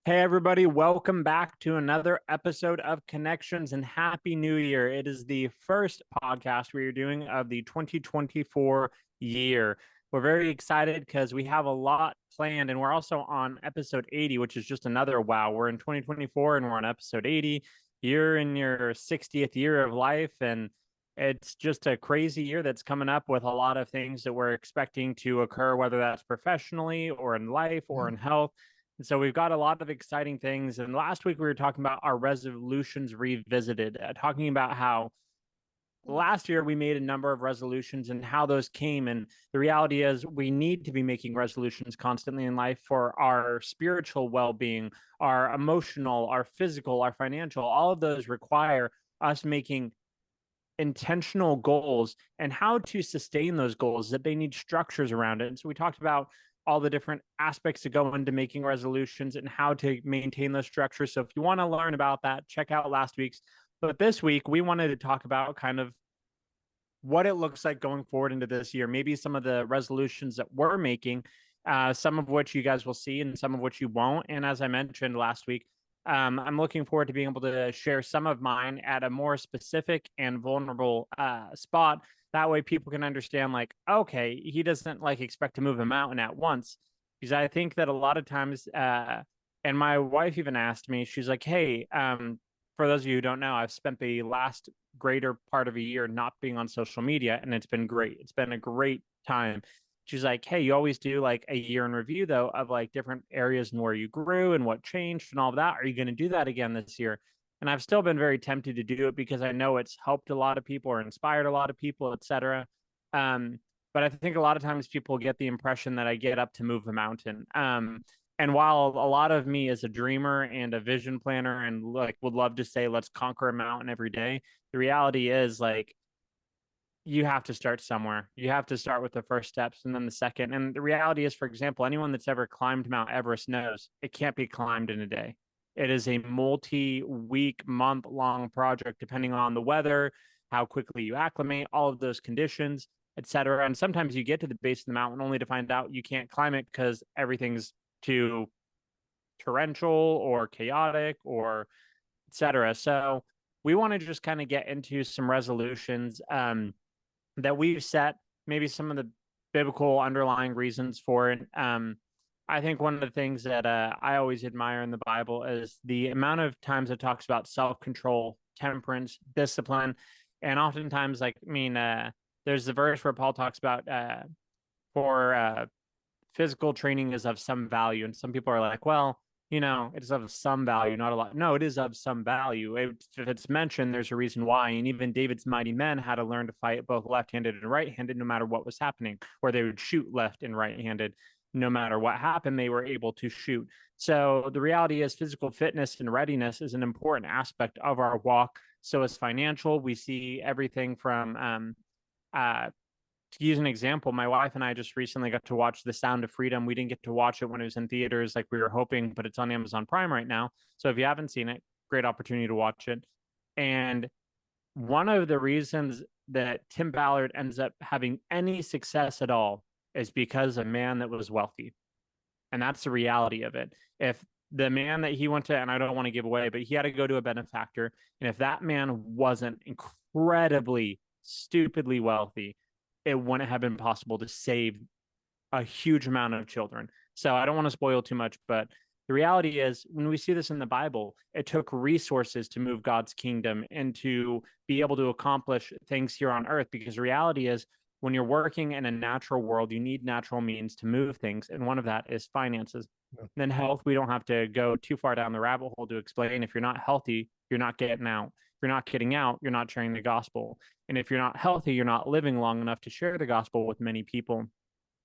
Hey, everybody, welcome back to another episode of Connections and Happy New Year. It is the first podcast we are doing of the 2024 year. We're very excited because we have a lot planned, and we're also on episode 80, which is just another wow. We're in 2024 and we're on episode 80. You're in your 60th year of life, and it's just a crazy year that's coming up with a lot of things that we're expecting to occur, whether that's professionally or in life or Yeah. in health. And so we've got a lot of exciting things. And last week we were talking about our resolutions revisited, talking about how last year we made a number of resolutions and how those came. And the reality is we need to be making resolutions constantly in life for our spiritual well-being, our emotional, our physical, our financial. All of those require us making intentional goals and how to sustain those goals, that they need structures around it. And so we talked about all the different aspects that go into making resolutions and how to maintain those structures. So if you want to learn about that, check out last week's. But this week, we wanted to talk about kind of what it looks like going forward into this year, maybe some of the resolutions that we're making, some of which you guys will see and some of which you won't. And as I mentioned last week, I'm looking forward to being able to share some of mine at a more specific and vulnerable spot. That way people can understand, like, okay, he doesn't like expect to move a mountain at once. Because I think that a lot of times, and my wife even asked me, she's like, hey, for those of you who don't know, I've spent the last greater part of a year not being on social media, and it's been great. It's been a great time. She's like, hey, you always do like a year in review though of like different areas and where you grew and what changed and all of that. Are you going to do that again this year? And I've still been very tempted to do it because I know it's helped a lot of people or inspired a lot of people, etc. Um, but I think a lot of times people get the impression that I get up to move a mountain. And while a lot of me is a dreamer and a vision planner and like would love to say let's conquer a mountain every day, the reality is like you have to start somewhere. You have to start with the first steps and then the second. And the reality is, for example, anyone that's ever climbed Mount Everest knows it can't be climbed in a day. It is a multi-week, month-long project, depending on the weather, how quickly you acclimate, all of those conditions, etc. And sometimes you get to the base of the mountain only to find out you can't climb it because everything's too torrential or chaotic or etc. So we want to just kind of get into some resolutions that we've set, maybe some of the biblical underlying reasons for it. I think one of the things that I always admire in the Bible is the amount of times it talks about self-control, temperance, discipline, and oftentimes, like, I mean, there's the verse where Paul talks about for physical training is of some value. And some people are like, well, it's of some value, not a lot. No, it is of some value. If it's mentioned, there's a reason why. And even David's mighty men had to learn to fight both left-handed and right-handed, no matter what was happening, or they would shoot left and right-handed. No matter what happened, they were able to shoot. So the reality is physical fitness and readiness is an important aspect of our walk. So as financial, we see everything from to use an example, my wife and I just recently got to watch The Sound of Freedom. We didn't get to watch it when it was in theaters like we were hoping, but it's on Amazon Prime right now. So if you haven't seen it, great opportunity to watch it. And one of the reasons that Tim Ballard ends up having any success at all is because a man that was wealthy. And that's the reality of it. If the man that he went to, and I don't want to give away, but he had to go to a benefactor. And if that man wasn't incredibly, stupidly wealthy, it wouldn't have been possible to save a huge amount of children. So I don't want to spoil too much, but the reality is when we see this in the Bible, it took resources to move God's kingdom and to be able to accomplish things here on earth. Because the reality is when you're working in a natural world, you need natural means to move things. And one of that is finances. Yeah. Then health, we don't have to go too far down the rabbit hole to explain. If you're not healthy, you're not getting out. If you're not getting out, you're not sharing the gospel. And if you're not healthy, you're not living long enough to share the gospel with many people.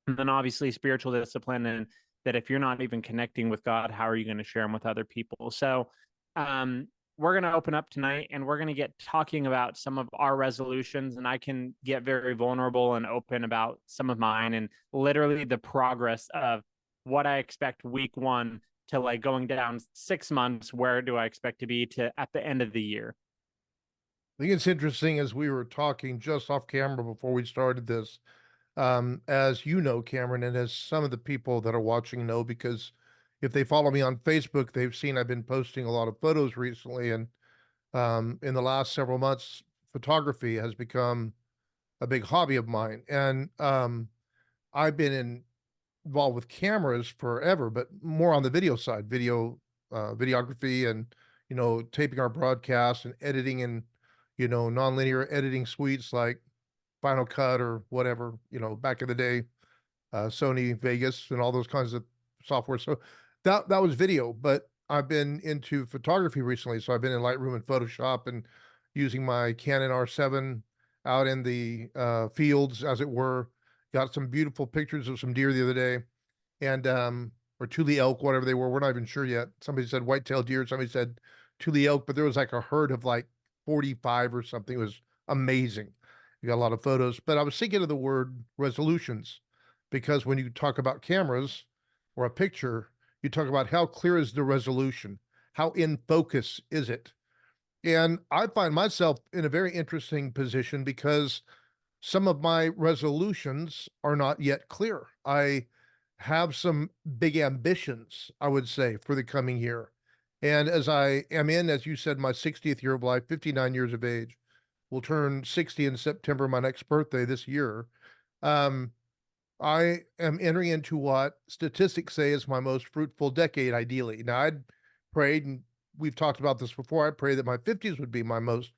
And then obviously spiritual discipline, and that if you're not even connecting with God, how are you going to share them with other people? So we're going to open up tonight and we're going to get talking about some of our resolutions, and I can get very vulnerable and open about some of mine and literally the progress of what I expect week one to like going down 6 months. Where do I expect to be to at the end of the year? I think it's interesting as we were talking just off camera before we started this, as you know, Cameron, and as some of the people that are watching know, because if they follow me on Facebook, they've seen I've been posting a lot of photos recently. And in the last several months, photography has become a big hobby of mine. And I've been involved with cameras forever, but more on the video side, videography, and taping our broadcasts and editing and nonlinear editing suites like Final Cut or whatever, back in the day, Sony Vegas and all those kinds of software. So that was video, but I've been into photography recently. So I've been in Lightroom and Photoshop and using my Canon R7 out in the fields, as it were. Got some beautiful pictures of some deer the other day, and or Thule elk, whatever they were. We're not even sure yet. Somebody said white-tailed deer. Somebody said Thule elk, but there was like a herd of like 45 or something. It was amazing. You got a lot of photos, but I was thinking of the word resolutions, because when you talk about cameras or a picture, you talk about how clear is the resolution, how in focus is it. And I find myself in a very interesting position because some of my resolutions are not yet clear. I have some big ambitions, I would say, for the coming year. And as I am in, as you said, my 60th year of life, 59 years of age, will turn 60 in September, my next birthday this year. I am entering into what statistics say is my most fruitful decade, ideally. Now, I'd prayed, and we've talked about this before, I pray that my 50s would be my most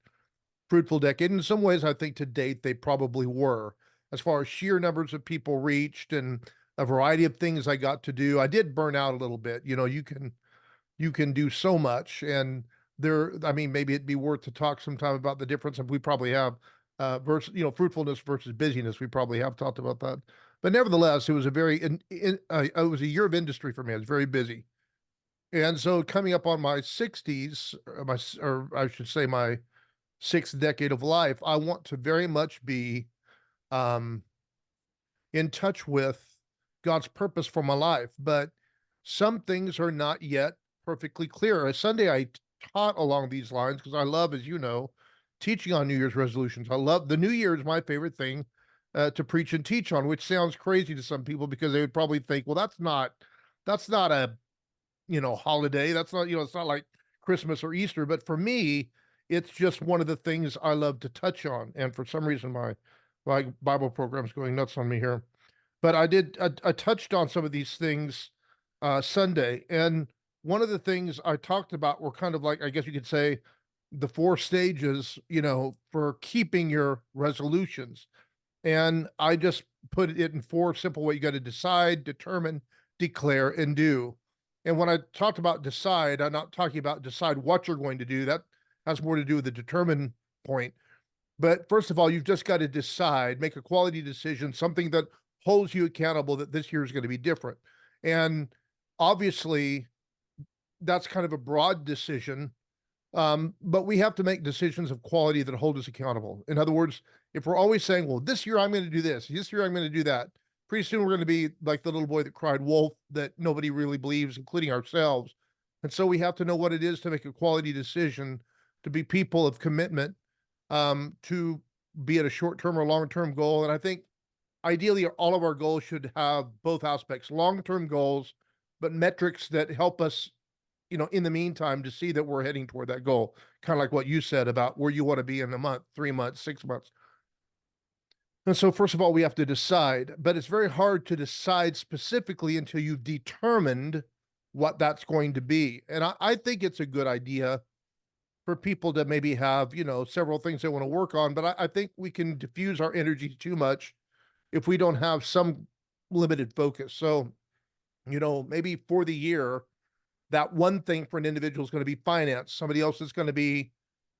fruitful decade. In some ways, I think to date, they probably were, as far as sheer numbers of people reached and a variety of things I got to do. I did burn out a little bit. You can do so much. And I mean, maybe it'd be worth to talk sometime about the difference. And we probably have, versus, fruitfulness versus busyness. We probably have talked about that. But nevertheless, it was it was a year of industry for me. I was very busy. And so coming up on my 60s, or I should say my sixth decade of life, I want to very much be um, in touch with God's purpose for my life. But some things are not yet perfectly clear. Sunday, I taught along these lines because I love, as you know, teaching on New Year's resolutions. I love the New Year is my favorite thing to preach and teach on, which sounds crazy to some people because they would probably think, well, that's not a holiday. That's not, it's not like Christmas or Easter. But for me, it's just one of the things I love to touch on. And for some reason, my Bible program's going nuts on me here. But I touched on some of these things Sunday. And one of the things I talked about were kind of like, I guess you could say, the four stages, for keeping your resolutions. And I just put it in four simple ways. You got to decide, determine, declare, and do. And when I talked about decide, I'm not talking about decide what you're going to do. That has more to do with the determine point. But first of all, you've just got to decide, make a quality decision, something that holds you accountable that this year is going to be different. And obviously, that's kind of a broad decision. But we have to make decisions of quality that hold us accountable. In other words, if we're always saying, well, this year I'm going to do this, this year I'm going to do that, pretty soon we're going to be like the little boy that cried wolf that nobody really believes, including ourselves. And so we have to know what it is to make a quality decision, to be people of commitment, to be at a short-term or long-term goal. And I think ideally all of our goals should have both aspects, long-term goals, but metrics that help us in the meantime, to see that we're heading toward that goal, kind of like what you said about where you want to be in a month, 3 months, 6 months. And so, first of all, we have to decide, but it's very hard to decide specifically until you've determined what that's going to be. And I think it's a good idea for people to maybe have, several things they want to work on, but I think we can diffuse our energy too much if we don't have some limited focus. So, maybe for the year, that one thing for an individual is going to be finance. Somebody else is going to be,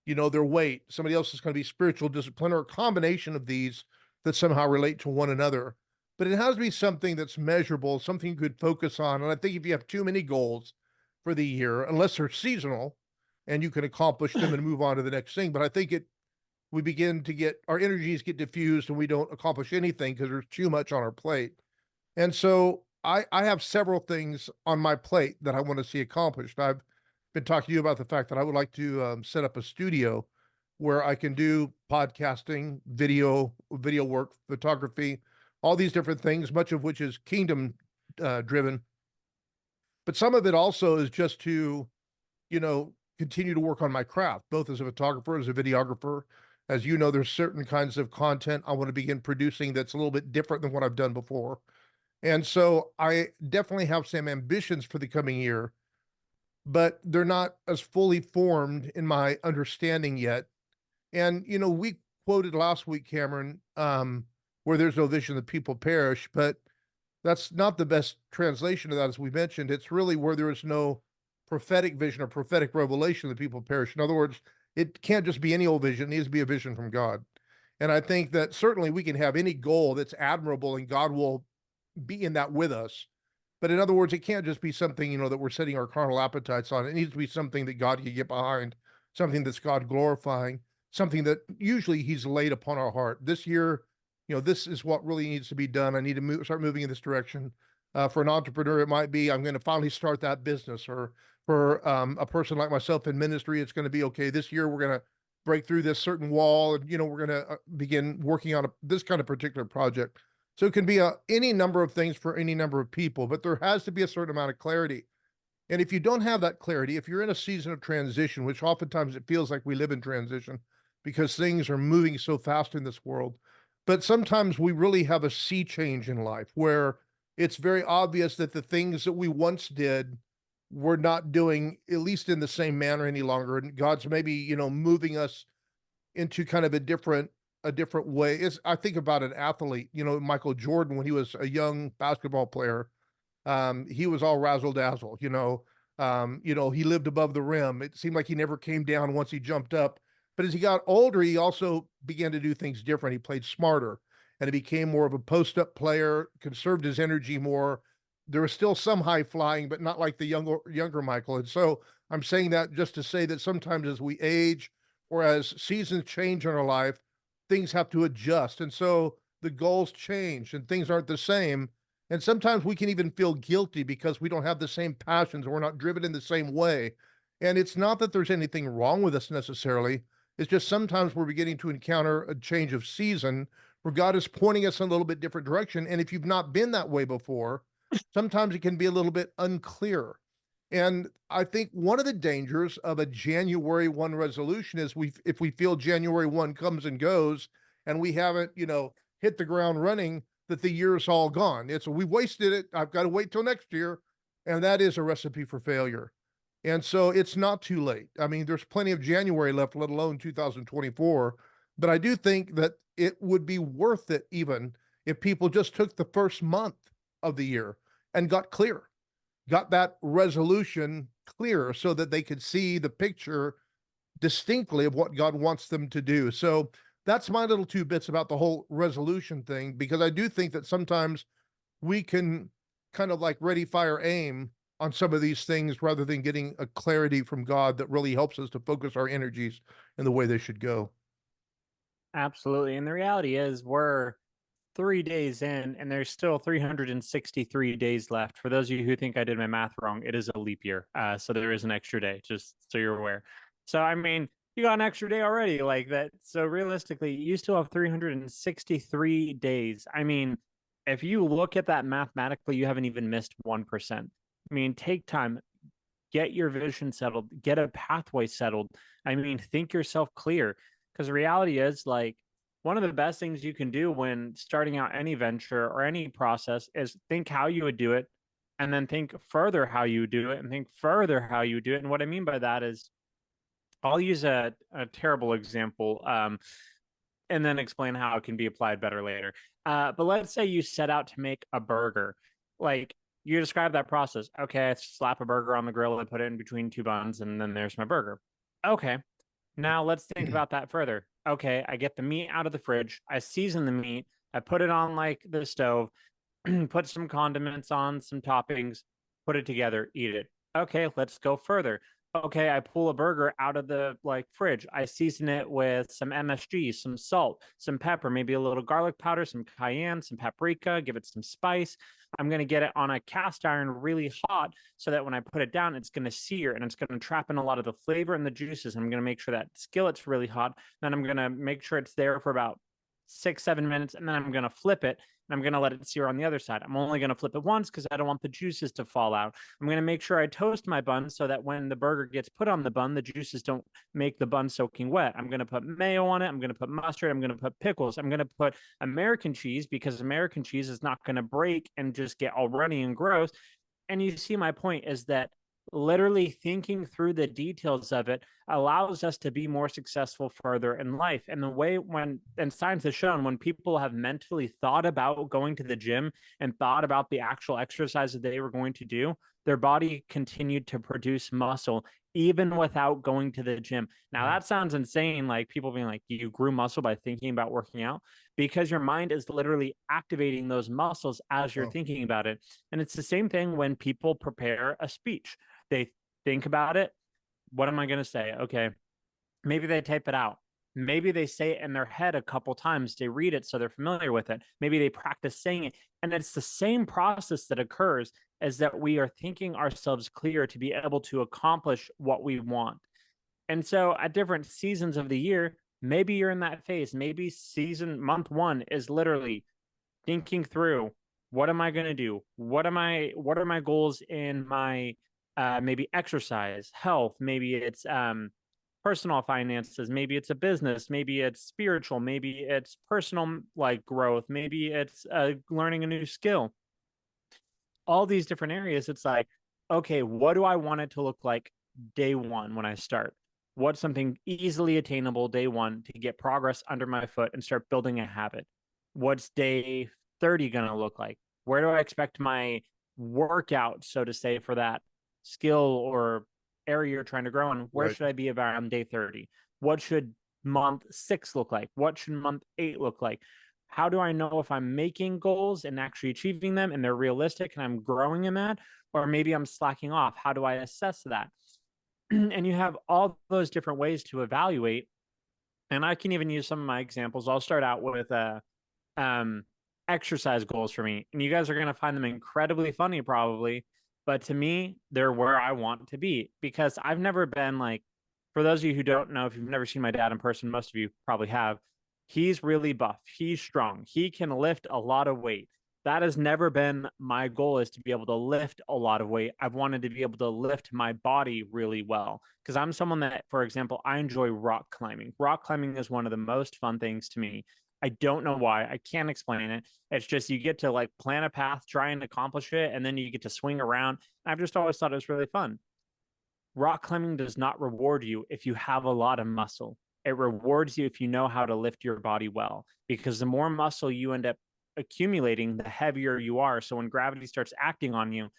their weight. Somebody else is going to be spiritual discipline, or a combination of these that somehow relate to one another. But it has to be something that's measurable, something you could focus on. And I think if you have too many goals for the year, unless they're seasonal and you can accomplish them and move on to the next thing. But I think we begin to get, our energies get diffused and we don't accomplish anything because there's too much on our plate. And so I have several things on my plate that I want to see accomplished. I've been talking to you about the fact that I would like to set up a studio where I can do podcasting, video work, photography, all these different things, much of which is kingdom driven. But some of it also is just to, continue to work on my craft, both as a photographer, as a videographer. As you know, there's certain kinds of content I want to begin producing that's a little bit different than what I've done before. And so I definitely have some ambitions for the coming year, but they're not as fully formed in my understanding yet. And, we quoted last week, Cameron, where there's no vision, the people perish, but that's not the best translation of that, as we mentioned. It's really where there is no prophetic vision or prophetic revelation, the people perish. In other words, it can't just be any old vision, it needs to be a vision from God. And I think that certainly we can have any goal that's admirable and God will be in that with us. But in other words, it can't just be something, that we're setting our carnal appetites on. It needs to be something that God can get behind, something that's God glorifying, something that usually He's laid upon our heart. This year, this is what really needs to be done. I need to start moving in this direction. For an entrepreneur, it might be I'm going to finally start that business, or for a person like myself in ministry, it's going to be okay. This year, we're going to break through this certain wall, and we're going to begin working on this kind of particular project. So it can be any number of things for any number of people, but there has to be a certain amount of clarity. And if you don't have that clarity, if you're in a season of transition, which oftentimes it feels like we live in transition because things are moving so fast in this world, but sometimes we really have a sea change in life where it's very obvious that the things that we once did we're not doing, at least in the same manner any longer. And God's maybe, moving us into kind of a different way. I think about an athlete, Michael Jordan, when he was a young basketball player, he was all razzle dazzle, he lived above the rim. It seemed like he never came down once he jumped up. But as he got older, he also began to do things different. He played smarter and he became more of a post-up player, conserved his energy more. There was still some high flying, but not like the younger Michael. And so I'm saying that just to say that sometimes as we age or as seasons change in our life, things have to adjust. And so the goals change and things aren't the same. And sometimes we can even feel guilty because we don't have the same passions or we're not driven in the same way. And it's not that there's anything wrong with us necessarily. It's just sometimes we're beginning to encounter a change of season where God is pointing us in a little bit different direction. And if you've not been that way before, sometimes it can be a little bit unclear. And I think one of the dangers of a January 1 resolution is if we feel January 1 comes and goes and we haven't, hit the ground running, that the year's all gone. It's we wasted it. I've got to wait till next year. And that is a recipe for failure. And so it's not too late. I mean, there's plenty of January left, let alone 2024. But I do think that it would be worth it even if people just took the first month of the year and got clear, got that resolution clear so that they could see the picture distinctly of what God wants them to do. So that's my little two bits about the whole resolution thing, because I do think that sometimes we can kind of like ready, fire, aim on some of these things rather than getting a clarity from God that really helps us to focus our energies in the way they should go. Absolutely. And the reality is we're 3 days in and there's still 363 days left. For those of you who think I did my math wrong, it is a leap year. So there is an extra day, just so you're aware. So, I mean, you got an extra day already like that. So realistically, you still have 363 days. I mean, if you look at that mathematically, you haven't even missed 1%. I mean, take time, get your vision settled, get a pathway settled. I mean, think yourself clear, because the reality is, like, one of the best things you can do when starting out any venture or any process is think how you would do it, and then think further how you do it, and think further how you do it. And what I mean by that is, I'll use a terrible example, and then explain how it can be applied better later. But let's say you set out to make a burger. Like, you describe that process. Okay, I slap a burger on the grill, I put it in between two buns, and then there's my burger. Okay, now let's think about that further. Okay, I get the meat out of the fridge, I season the meat, I put it on like the stove, put some condiments on, some toppings, put it together, eat it. Okay, let's go further. Okay, I pull a burger out of the like fridge. I season it with some MSG, some salt, some pepper, maybe a little garlic powder, some cayenne, some paprika, give it some spice. I'm going to get it on a cast iron really hot so that when I put it down, it's going to sear and it's going to trap in a lot of the flavor and the juices. I'm going to make sure that skillet's really hot. Then I'm going to make sure it's there for about 6-7 minutes, and then I'm going to flip it and I'm going to let it sear on the other side. I'm only going to flip it once because I don't want the juices to fall out. I'm going to make sure I toast my bun so that when the burger gets put on the bun, the juices don't make the bun soaking wet. I'm going to put mayo on it. I'm going to put mustard. I'm going to put pickles. I'm going to put American cheese because American cheese is not going to break and just get all runny and gross. And you see, my point is that literally thinking through the details of it allows us to be more successful further in life. And the way and science has shown, when people have mentally thought about going to the gym and thought about the actual exercise that they were going to do, their body continued to produce muscle even without going to the gym. Now that sounds insane, like people being like, you grew muscle by thinking about working out, because your mind is literally activating those muscles as you're thinking about it. And it's the same thing when people prepare a speech. They think about it. What am I going to say? Okay. Maybe they type it out. Maybe they say it in their head a couple times. They read it so they're familiar with it. Maybe they practice saying it. And it's the same process that occurs as that we are thinking ourselves clear to be able to accomplish what we want. And so at different seasons of the year, maybe you're in that phase. Maybe month 1 is literally thinking through, what am I going to do? What are my goals in my maybe exercise, health, maybe it's personal finances, maybe it's a business, maybe it's spiritual, maybe it's personal like growth, maybe it's learning a new skill. All these different areas, it's like, okay, what do I want it to look like day 1 when I start? What's something easily attainable day 1 to get progress under my foot and start building a habit? What's day 30 going to look like? Where do I expect my workout, so to say, for that skill or area you're trying to grow in? Where should I be around day 30? What should month 6 look like? What should month 8 look like? How do I know if I'm making goals and actually achieving them and they're realistic and I'm growing in that? Or maybe I'm slacking off. How do I assess that? And you have all those different ways to evaluate. And I can even use some of my examples. I'll start out with exercise goals for me. And you guys are going to find them incredibly funny, probably. But to me, they're where I want to be, because I've never been like, for those of you who don't know, if you've never seen my dad in person, most of you probably have, he's really buff. He's strong. He can lift a lot of weight. That has never been my goal, is to be able to lift a lot of weight. I've wanted to be able to lift my body really well, because I'm someone that, for example, I enjoy rock climbing. Rock climbing is one of the most fun things to me. I don't know why. I can't explain it. It's just you get to like plan a path, try and accomplish it, and then you get to swing around. I've just always thought it was really fun. Rock climbing does not reward you if you have a lot of muscle. It rewards you if you know how to lift your body well, because the more muscle you end up accumulating, the heavier you are. So when gravity starts acting on you,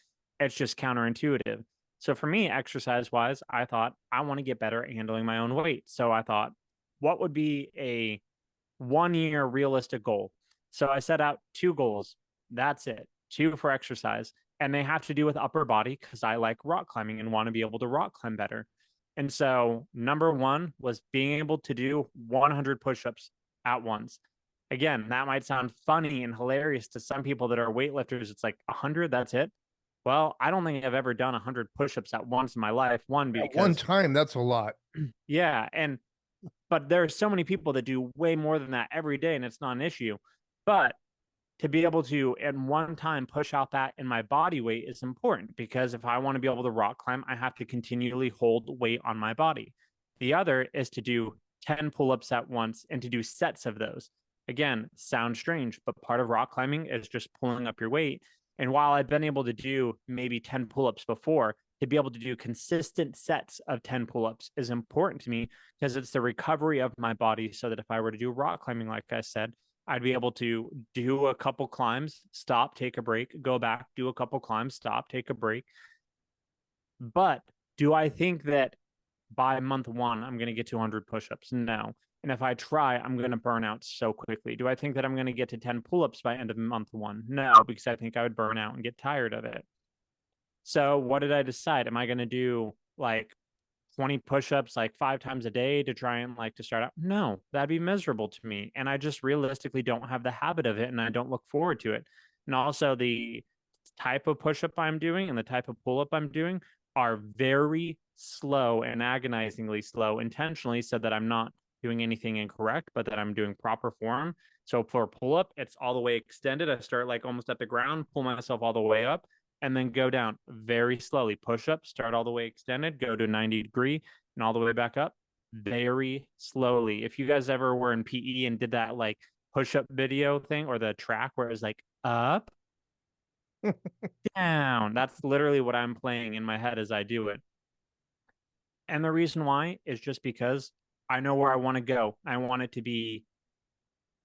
it's just counterintuitive. So for me, exercise wise, I thought I want to get better at handling my own weight. So I thought, what would be a 1 year realistic goal? So I set out 2 goals. That's it. 2 for exercise. And they have to do with upper body, because I like rock climbing and want to be able to rock climb better. And so number 1 was being able to do 100 push-ups at once. Again, that might sound funny and hilarious to some people that are weightlifters. It's like 100, that's it. Well, I don't think I've ever done 100 push-ups at once in my life. Because at one time, that's a lot. Yeah. But there are so many people that do way more than that every day, and it's not an issue. But to be able to at one time push out that in my body weight is important, because if I want to be able to rock climb, I have to continually hold weight on my body. The other is to do 10 pull-ups at once and to do sets of those. Again, sounds strange, but part of rock climbing is just pulling up your weight. And while I've been able to do maybe 10 pull-ups before, to be able to do consistent sets of 10 pull-ups is important to me, because it's the recovery of my body, so that if I were to do rock climbing, like I said, I'd be able to do a couple climbs, stop, take a break, go back, do a couple climbs, stop, take a break. But do I think that by month 1, I'm going to get to 100 push-ups? No. And if I try, I'm going to burn out so quickly. Do I think that I'm going to get to 10 pull-ups by end of month 1? No, because I think I would burn out and get tired of it. So what did I decide? Am I going to do like 20 push-ups like 5 times a day to try and like to start out? No, that'd be miserable to me. And I just realistically don't have the habit of it, and I don't look forward to it. And also the type of push-up I'm doing and the type of pull-up I'm doing are very slow and agonizingly slow, intentionally, so that I'm not doing anything incorrect, but that I'm doing proper form. So for pull up, it's all the way extended. I start like almost at the ground, pull myself all the way up, and then go down very slowly. Push up, start all the way extended, go to 90-degree, and all the way back up very slowly. If you guys ever were in PE and did that like push up video thing or the track where it's like up, down, that's literally what I'm playing in my head as I do it. And the reason why is just because I know where I want to go. I want it to be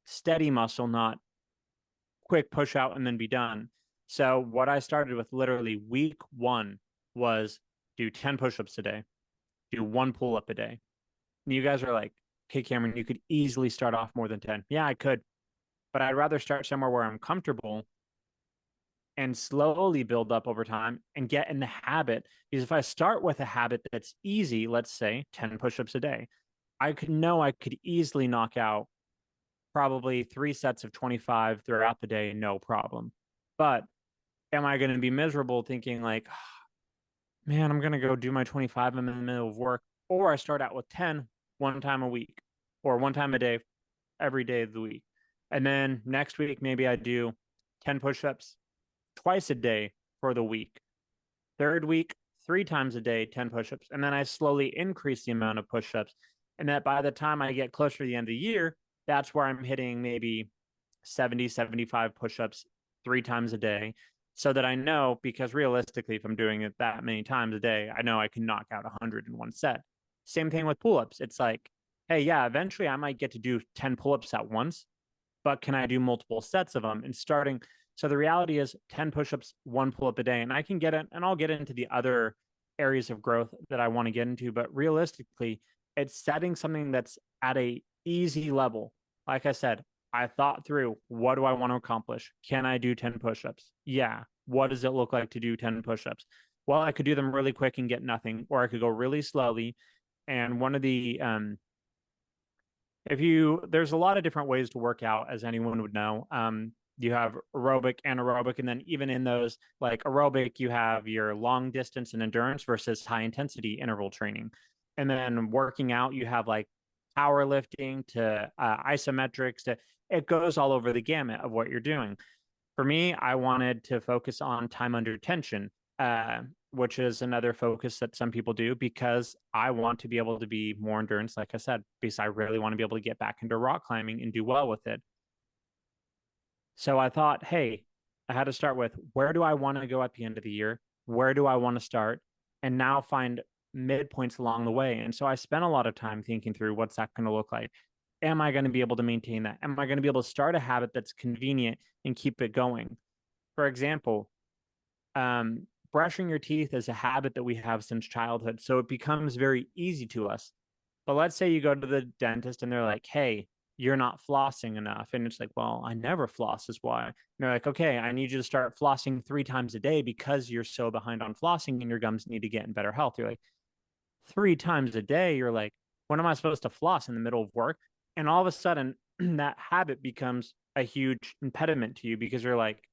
steady muscle, not quick push out and then be done. So what I started with literally week 1 was do 10 push-ups a day, do 1 pull-up a day. And you guys are like, okay, Cameron, you could easily start off more than 10. Yeah, I could, but I'd rather start somewhere where I'm comfortable and slowly build up over time and get in the habit. Because if I start with a habit that's easy, let's say 10 push-ups a day, I could easily knock out probably 3 sets of 25 throughout the day, no problem. But am I going to be miserable thinking like, man, I'm going to go do my 25, I'm in the middle of work, or I start out with 10 one time a week or one time a day every day of the week. And then next week, maybe I do 10 push-ups twice a day for the week. Third week, 3 times a day, 10 push-ups. And then I slowly increase the amount of push-ups. And that by the time I get closer to the end of the year, that's where I'm hitting maybe 70, 75 push-ups 3 times a day. So that I know, because realistically, if I'm doing it that many times a day, I know I can knock out 100 in one set. Same thing with pull-ups. It's like, hey, yeah, eventually I might get to do 10 pull-ups at once, but can I do multiple sets of them and starting? So the reality is 10 push-ups, 1 pull-up a day. And I can get it, and I'll get into the other areas of growth that I want to get into. But realistically, it's setting something that's at a easy level. Like I said, I thought through, what do I want to accomplish? Can I do 10 push-ups? Yeah. What does it look like to do 10 push-ups? Well, I could do them really quick and get nothing, or I could go really slowly. And one of the there's a lot of different ways to work out, as anyone would know. You have aerobic, anaerobic, and then even in those, like aerobic, you have your long distance and endurance versus high intensity interval training. And then working out, you have like powerlifting to isometrics to, it goes all over the gamut of what you're doing. For me, I wanted to focus on time under tension, which is another focus that some people do, because I want to be able to be more endurance, like I said, because I really want to be able to get back into rock climbing and do well with it. So I thought, hey, I had to start with, where do I want to go at the end of the year? Where do I want to start? And now find midpoints along the way. And so I spent a lot of time thinking through, what's that going to look like? Am I going to be able to maintain that? Am I going to be able to start a habit that's convenient and keep it going? For example, brushing your teeth is a habit that we have since childhood. So it becomes very easy to us. But let's say you go to the dentist and they're like, hey, you're not flossing enough. And it's like, well, I never floss, is why. And they're like, okay, I need you to start flossing 3 times a day because you're so behind on flossing and your gums need to get in better health. You're like, 3 times a day? You're like, when am I supposed to floss in the middle of work? And all of a sudden, that habit becomes a huge impediment to you because you're like,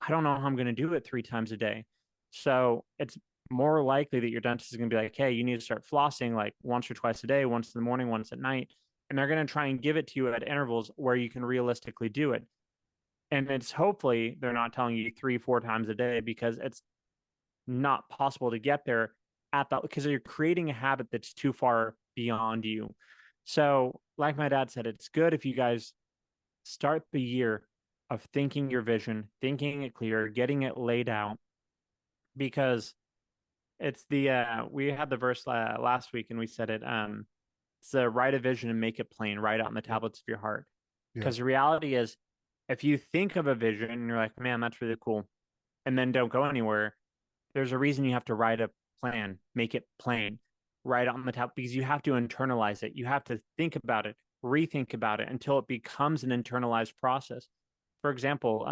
I don't know how I'm going to do it 3 times a day. So it's more likely that your dentist is going to be like, hey, you need to start flossing like once or twice a day, once in the morning, once at night. And they're going to try and give it to you at intervals where you can realistically do it. And it's hopefully they're not telling you 3, 4 times a day, because it's not possible to get there at that, because you're creating a habit that's too far beyond you. So, like my dad said, it's good if you guys start the year of thinking your vision, thinking it clear, getting it laid out, because it's we had the verse last week and we said it, it's the write a vision and make it plain, write out on the tablets of your heart. Yeah. Because the reality is, if you think of a vision and you're like, man, that's really cool, and then don't go anywhere, there's a reason you have to write a plan, make it plain, write it on the top, because you have to internalize it. You have to think about it, rethink about it until it becomes an internalized process. For example,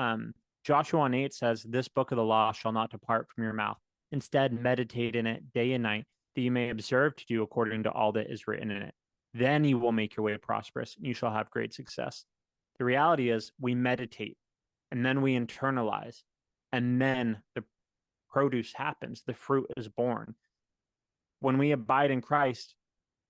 Joshua 1:8 says, this book of the law shall not depart from your mouth. Instead, meditate in it day and night, that you may observe to do according to all that is written in it. Then you will make your way prosperous, and you shall have great success. The reality is, we meditate, and then we internalize, and then the produce happens. The fruit is born. When we abide in Christ,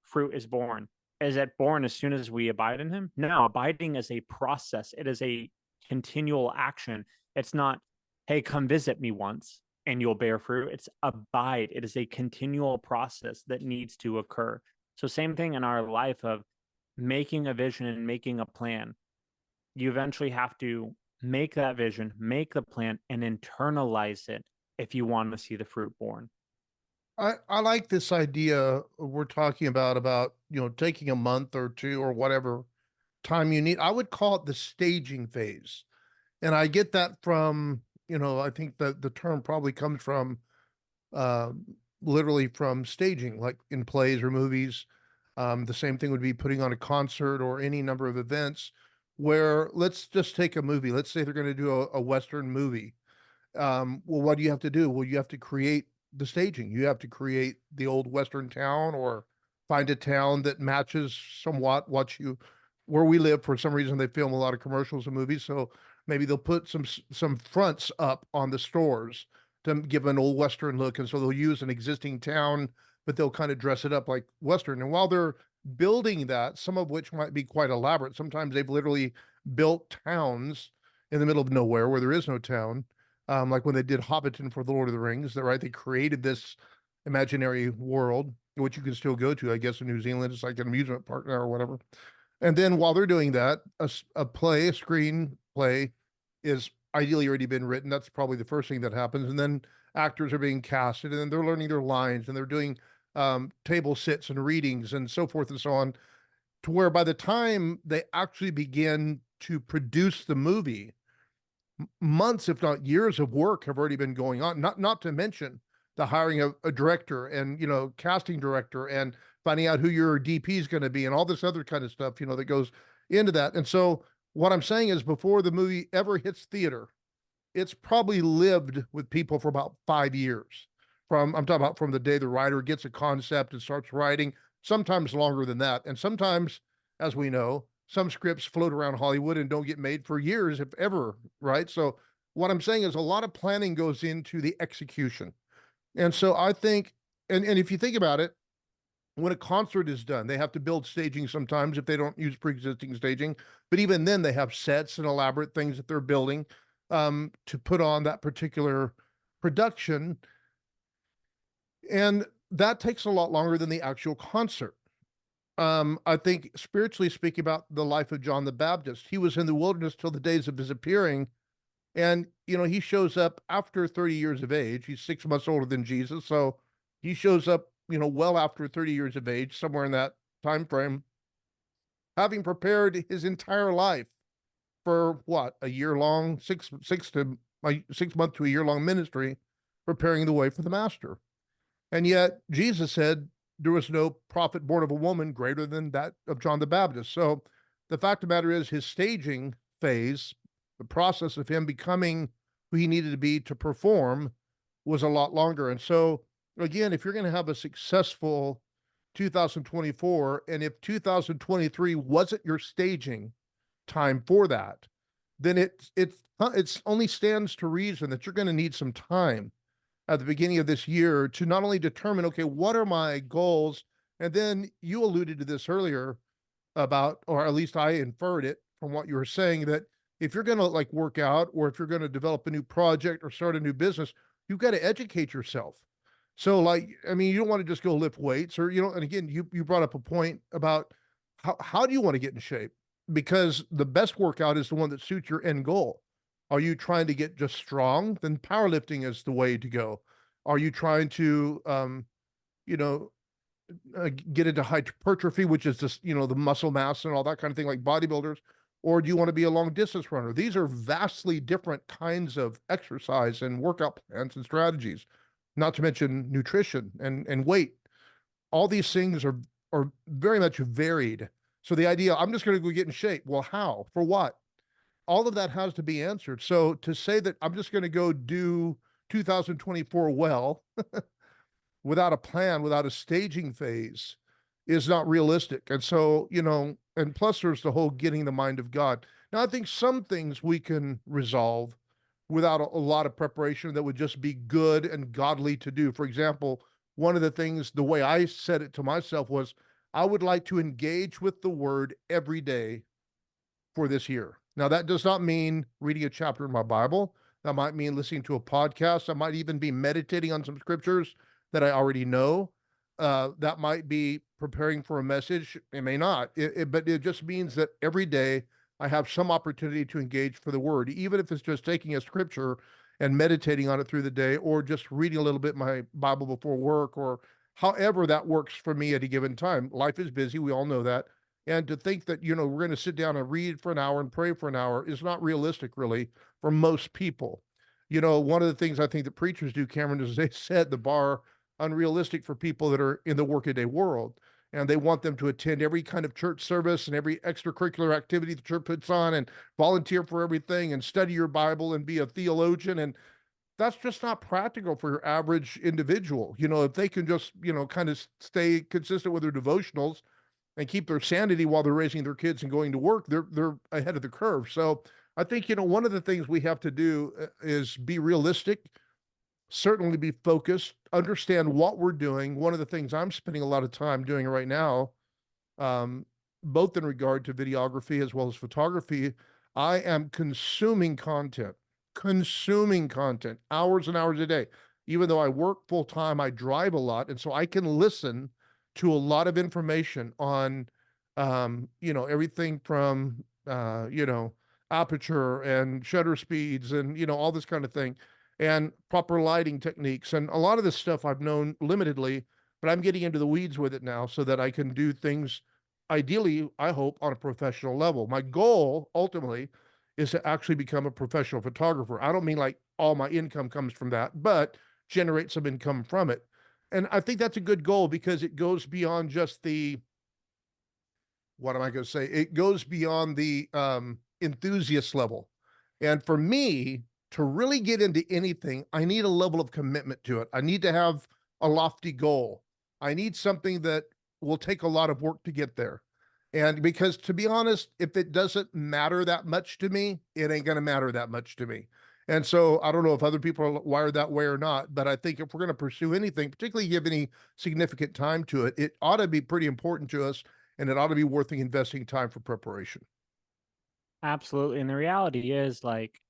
fruit is born. Is it born as soon as we abide in him? No, abiding is a process. It is a continual action. It's not, hey, come visit me once and you'll bear fruit. It's abide. It is a continual process that needs to occur. So same thing in our life of making a vision and making a plan. You eventually have to make that vision, make the plan, and internalize it if you want to see the fruit born. I like this idea we're talking about, taking a month or two or whatever time you need. I would call it the staging phase. And I get that from, I think that the term probably comes from uh, literally from staging, like in plays or movies. The same thing would be putting on a concert or any number of events where let's just take a movie. Let's say they're going to do a Western movie. Well, what do you have to do? Well, you have to create the staging. You have to create the old Western town or find a town that matches somewhat where we live. For some reason, they film a lot of commercials and movies. So maybe they'll put some fronts up on the stores to give an old Western look. And so they'll use an existing town, but they'll kind of dress it up like Western. And while they're building that, some of which might be quite elaborate, sometimes they've literally built towns in the middle of nowhere where there is no town, like when they did Hobbiton for the Lord of the Rings, that right? They created this imaginary world, which you can still go to, I guess, in New Zealand. It's like an amusement park now or whatever. And then while they're doing that, a screen play is ideally already been written. That's probably the first thing that happens. And then actors are being casted, and then they're learning their lines, and they're doing table sits and readings and so forth and so on, to where by the time they actually begin to produce the movie, months, if not years of work have already been going on, not to mention the hiring of a director and, casting director and finding out who your DP is going to be and all this other kind of stuff, that goes into that. And so what I'm saying is before the movie ever hits theater, it's probably lived with people for about 5 years. I'm talking about from the day the writer gets a concept and starts writing, sometimes longer than that. And sometimes, as we know, some scripts float around Hollywood and don't get made for years, if ever, right? So what I'm saying is a lot of planning goes into the execution. And so I think, and if you think about it, when a concert is done, they have to build staging sometimes if they don't use pre-existing staging. But even then, they have sets and elaborate things that they're building to put on that particular production. And that takes a lot longer than the actual concert. I think spiritually speaking about the life of John the Baptist, he was in the wilderness till the days of his appearing. And, he shows up after 30 years of age. He's 6 months older than Jesus. So he shows up, well after 30 years of age, somewhere in that time frame, having prepared his entire life for what, a year long, 6 month to a year long ministry, preparing the way for the master. And yet Jesus said there was no prophet born of a woman greater than that of John the Baptist. So the fact of the matter is his staging phase, the process of him becoming who he needed to be to perform, was a lot longer. And so again, if you're going to have a successful 2024, and if 2023 wasn't your staging time for that, then it's only stands to reason that you're going to need some time at the beginning of this year to not only determine, okay, what are my goals? And then you alluded to this earlier about, or at least I inferred it from what you were saying, that if you're going to like work out, or if you're going to develop a new project or start a new business, you've got to educate yourself. So like, I mean, you don't want to just go lift weights or, and again, you brought up a point about how do you want to get in shape? Because the best workout is the one that suits your end goal. Are you trying to get just strong? Then powerlifting is the way to go. Are you trying to, you know, get into hypertrophy, which is just, the muscle mass and all that kind of thing, like bodybuilders? Or do you want to be a long distance runner? These are vastly different kinds of exercise and workout plans and strategies, not to mention nutrition and weight. All these things are very much varied. So the idea, I'm just going to go get in shape. Well, how? For what? All of that has to be answered. So to say that I'm just going to go do 2024 well without a plan, without a staging phase, is not realistic. And so, and plus there's the whole getting the mind of God. Now, I think some things we can resolve without a lot of preparation that would just be good and godly to do. For example, one of the things, the way I said it to myself was, I would like to engage with the word every day for this year. Now, that does not mean reading a chapter in my Bible. That might mean listening to a podcast. I might even be meditating on some scriptures that I already know. That might be preparing for a message. It may not, but it just means that every day I have some opportunity to engage for the word, even if it's just taking a scripture and meditating on it through the day, or just reading a little bit my Bible before work, or however that works for me at a given time. Life is busy. We all know that. And to think that, we're going to sit down and read for an hour and pray for an hour is not realistic, really, for most people. One of the things I think that preachers do, Cameron, is they set the bar unrealistic for people that are in the workaday world. And they want them to attend every kind of church service and every extracurricular activity the church puts on and volunteer for everything and study your Bible and be a theologian. And that's just not practical for your average individual. If they can just, kind of stay consistent with their devotionals and keep their sanity while they're raising their kids and going to work, they're ahead of the curve. So I think, one of the things we have to do is be realistic, certainly be focused, understand what we're doing. One of the things I'm spending a lot of time doing right now, um, both in regard to videography as well as photography, I am consuming content, hours and hours a day. Even though I work full time, I drive a lot. And so I can listen to a lot of information on, everything from, aperture and shutter speeds and, all this kind of thing, and proper lighting techniques. And a lot of this stuff I've known limitedly, but I'm getting into the weeds with it now so that I can do things, ideally, I hope, on a professional level. My goal ultimately is to actually become a professional photographer. I don't mean like all my income comes from that, but generate some income from it. And I think that's a good goal because it goes beyond just what am I going to say? It goes beyond the enthusiast level. And for me to really get into anything, I need a level of commitment to it. I need to have a lofty goal. I need something that will take a lot of work to get there. And because, to be honest, if it doesn't matter that much to me, it ain't going to matter that much to me. And so I don't know if other people are wired that way or not, but I think if we're going to pursue anything, particularly give any significant time to it, it ought to be pretty important to us, and it ought to be worth investing time for preparation. Absolutely. And the reality is, like,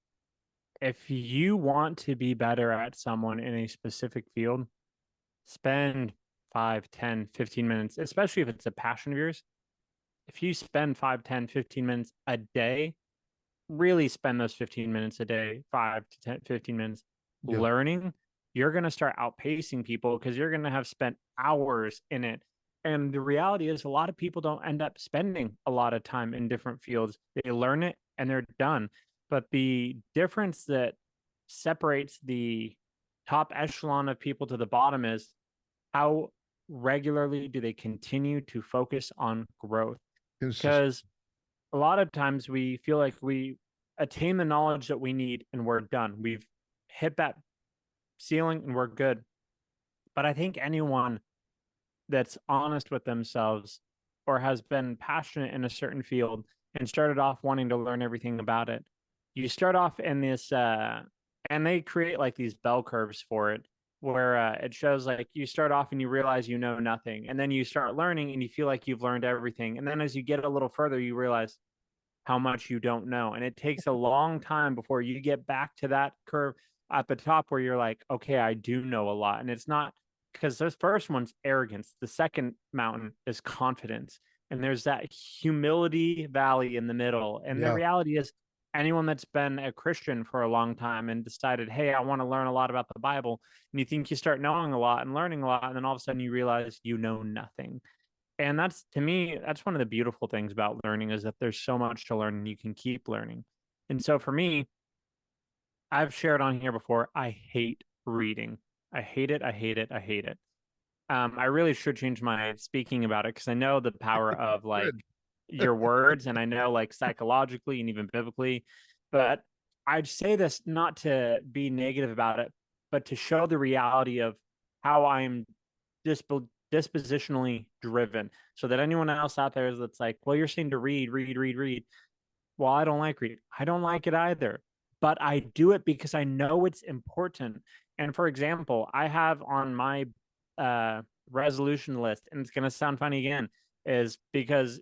if you want to be better at someone in a specific field, spend 5, 10, 15 minutes, especially if it's a passion of yours. If you spend 5, 10, 15 minutes a day, really spend those 15 minutes a day, 5 to 10, 15 minutes Yeah. learning, you're going to start outpacing people because you're going to have spent hours in it. And the reality is, a lot of people don't end up spending a lot of time in different fields. They learn it and they're done. But the difference that separates the top echelon of people to the bottom is how regularly do they continue to focus on growth? Because a lot of times we feel like we attain the knowledge that we need and we're done. We've hit that ceiling and we're good. But I think anyone that's honest with themselves or has been passionate in a certain field and started off wanting to learn everything about it, you start off in this, and they create like these bell curves for it where it shows like you start off and you realize you know nothing. And then you start learning and you feel like you've learned everything. And then as you get a little further, you realize how much you don't know. And it takes a long time before you get back to that curve at the top where you're like, okay, I do know a lot. And it's not because this first one's arrogance. The second mountain is confidence. And there's that humility valley in the middle. And the Yeah. reality is, anyone that's been a Christian for a long time and decided, hey, I want to learn a lot about the Bible, and you think you start knowing a lot and learning a lot, and then all of a sudden you realize you know nothing. And that's, to me, that's one of the beautiful things about learning, is that there's so much to learn and you can keep learning. And so for me, I've shared on here before, I hate reading. I hate it. I hate it. I hate it. I really should change my speaking about it because I know the power of like Good. your words, and I know like psychologically and even biblically, but I'd say this not to be negative about it, but to show the reality of how I'm dispositionally driven, so that anyone else out there that's like, well, you're saying to read. Well, I don't like reading. I don't like it either, but I do it because I know it's important. And for example, I have on my resolution list, and it's going to sound funny again, is because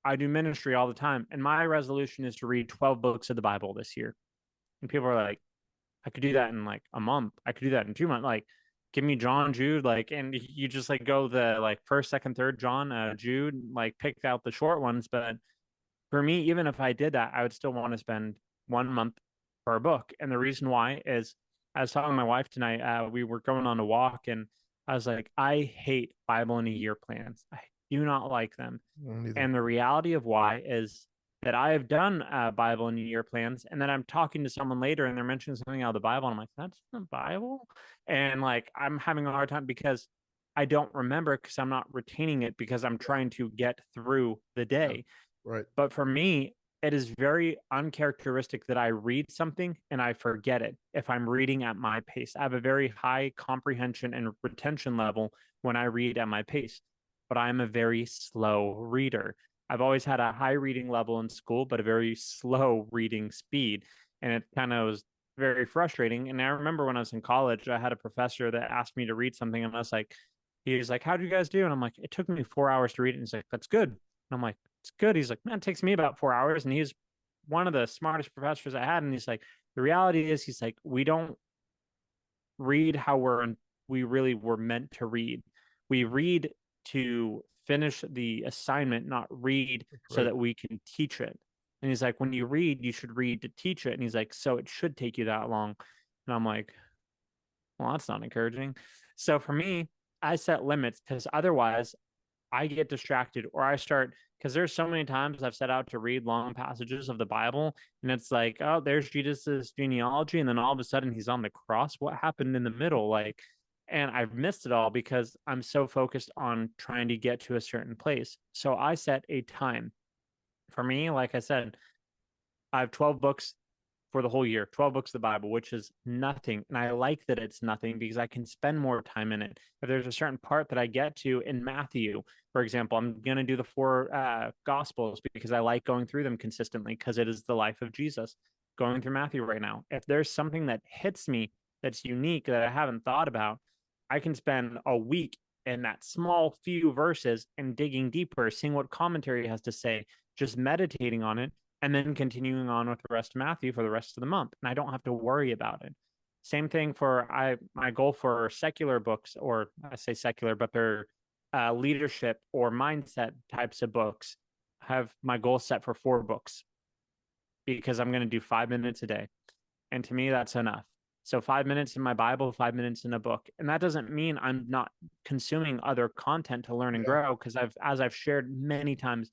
I do ministry all the time, and my resolution is to read 12 books of the Bible this year. And people are like, I could do that in like a month. I could do that in 2 months. Like, give me John, Jude, like, and you just like go the like first, second, third John, Jude, like pick out the short ones. But for me, even if I did that, I would still want to spend 1 month per book. And the reason why is I was talking to my wife tonight. We were going on a walk, and I was like, I hate Bible in a year plans. I do not like them. And the reality of why is that I have done Bible in a year plans, and then I'm talking to someone later and they're mentioning something out of the Bible. And I'm like, that's the Bible. And like, I'm having a hard time because I don't remember, because I'm not retaining it, because I'm trying to get through the day. Right. But for me, it is very uncharacteristic that I read something and I forget it if I'm reading at my pace. I have a very high comprehension and retention level when I read at my pace, but I'm a very slow reader. I've always had a high reading level in school, but a very slow reading speed. And it kind of was very frustrating. And I remember when I was in college, I had a professor that asked me to read something, and I was like, he was like, how'd you guys do? And I'm like, it took me 4 hours to read it. And he's like, that's good. And I'm like, it's good. He's like, man, it takes me about 4 hours. And he's one of the smartest professors I had. And he's like, the reality is, he's like, we don't read how we really were meant to read. We read to finish the assignment, not read so that we can teach it. And he's like, when you read, you should read to teach it. And he's like, so it should take you that long. And I'm like, well, that's not encouraging. So for me, I set limits, because otherwise I get distracted, or I start, because there's so many times I've set out to read long passages of the Bible, and it's like, oh, there's Jesus's genealogy, and then all of a sudden he's on the cross. What happened in the middle? Like, and I've missed it all because I'm so focused on trying to get to a certain place. So I set a time. For me, like I said, I have 12 books for the whole year, 12 books of the Bible, which is nothing. And I like that it's nothing because I can spend more time in it. If there's a certain part that I get to in Matthew, for example, I'm going to do the four Gospels because I like going through them consistently, because it is the life of Jesus. Going through Matthew right now, if there's something that hits me that's unique that I haven't thought about, I can spend a week in that small few verses and digging deeper, seeing what commentary has to say, just meditating on it, and then continuing on with the rest of Matthew for the rest of the month. And I don't have to worry about it. Same thing for my goal for secular books, or I say secular, but they're leadership or mindset types of books. I have my goal set for 4 books, because I'm going to do 5 minutes a day. And to me, that's enough. So 5 minutes in my Bible, 5 minutes in a book. And that doesn't mean I'm not consuming other content to learn and grow, because as I've shared many times,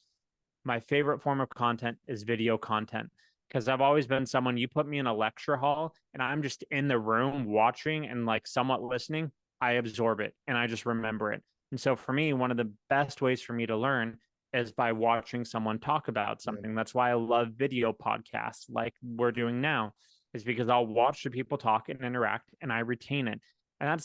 my favorite form of content is video content, because I've always been someone, you put me in a lecture hall and I'm just in the room watching and like somewhat listening, I absorb it and I just remember it. And so for me, one of the best ways for me to learn is by watching someone talk about something. That's why I love video podcasts like we're doing now, is because I'll watch the people talk and interact and I retain it. And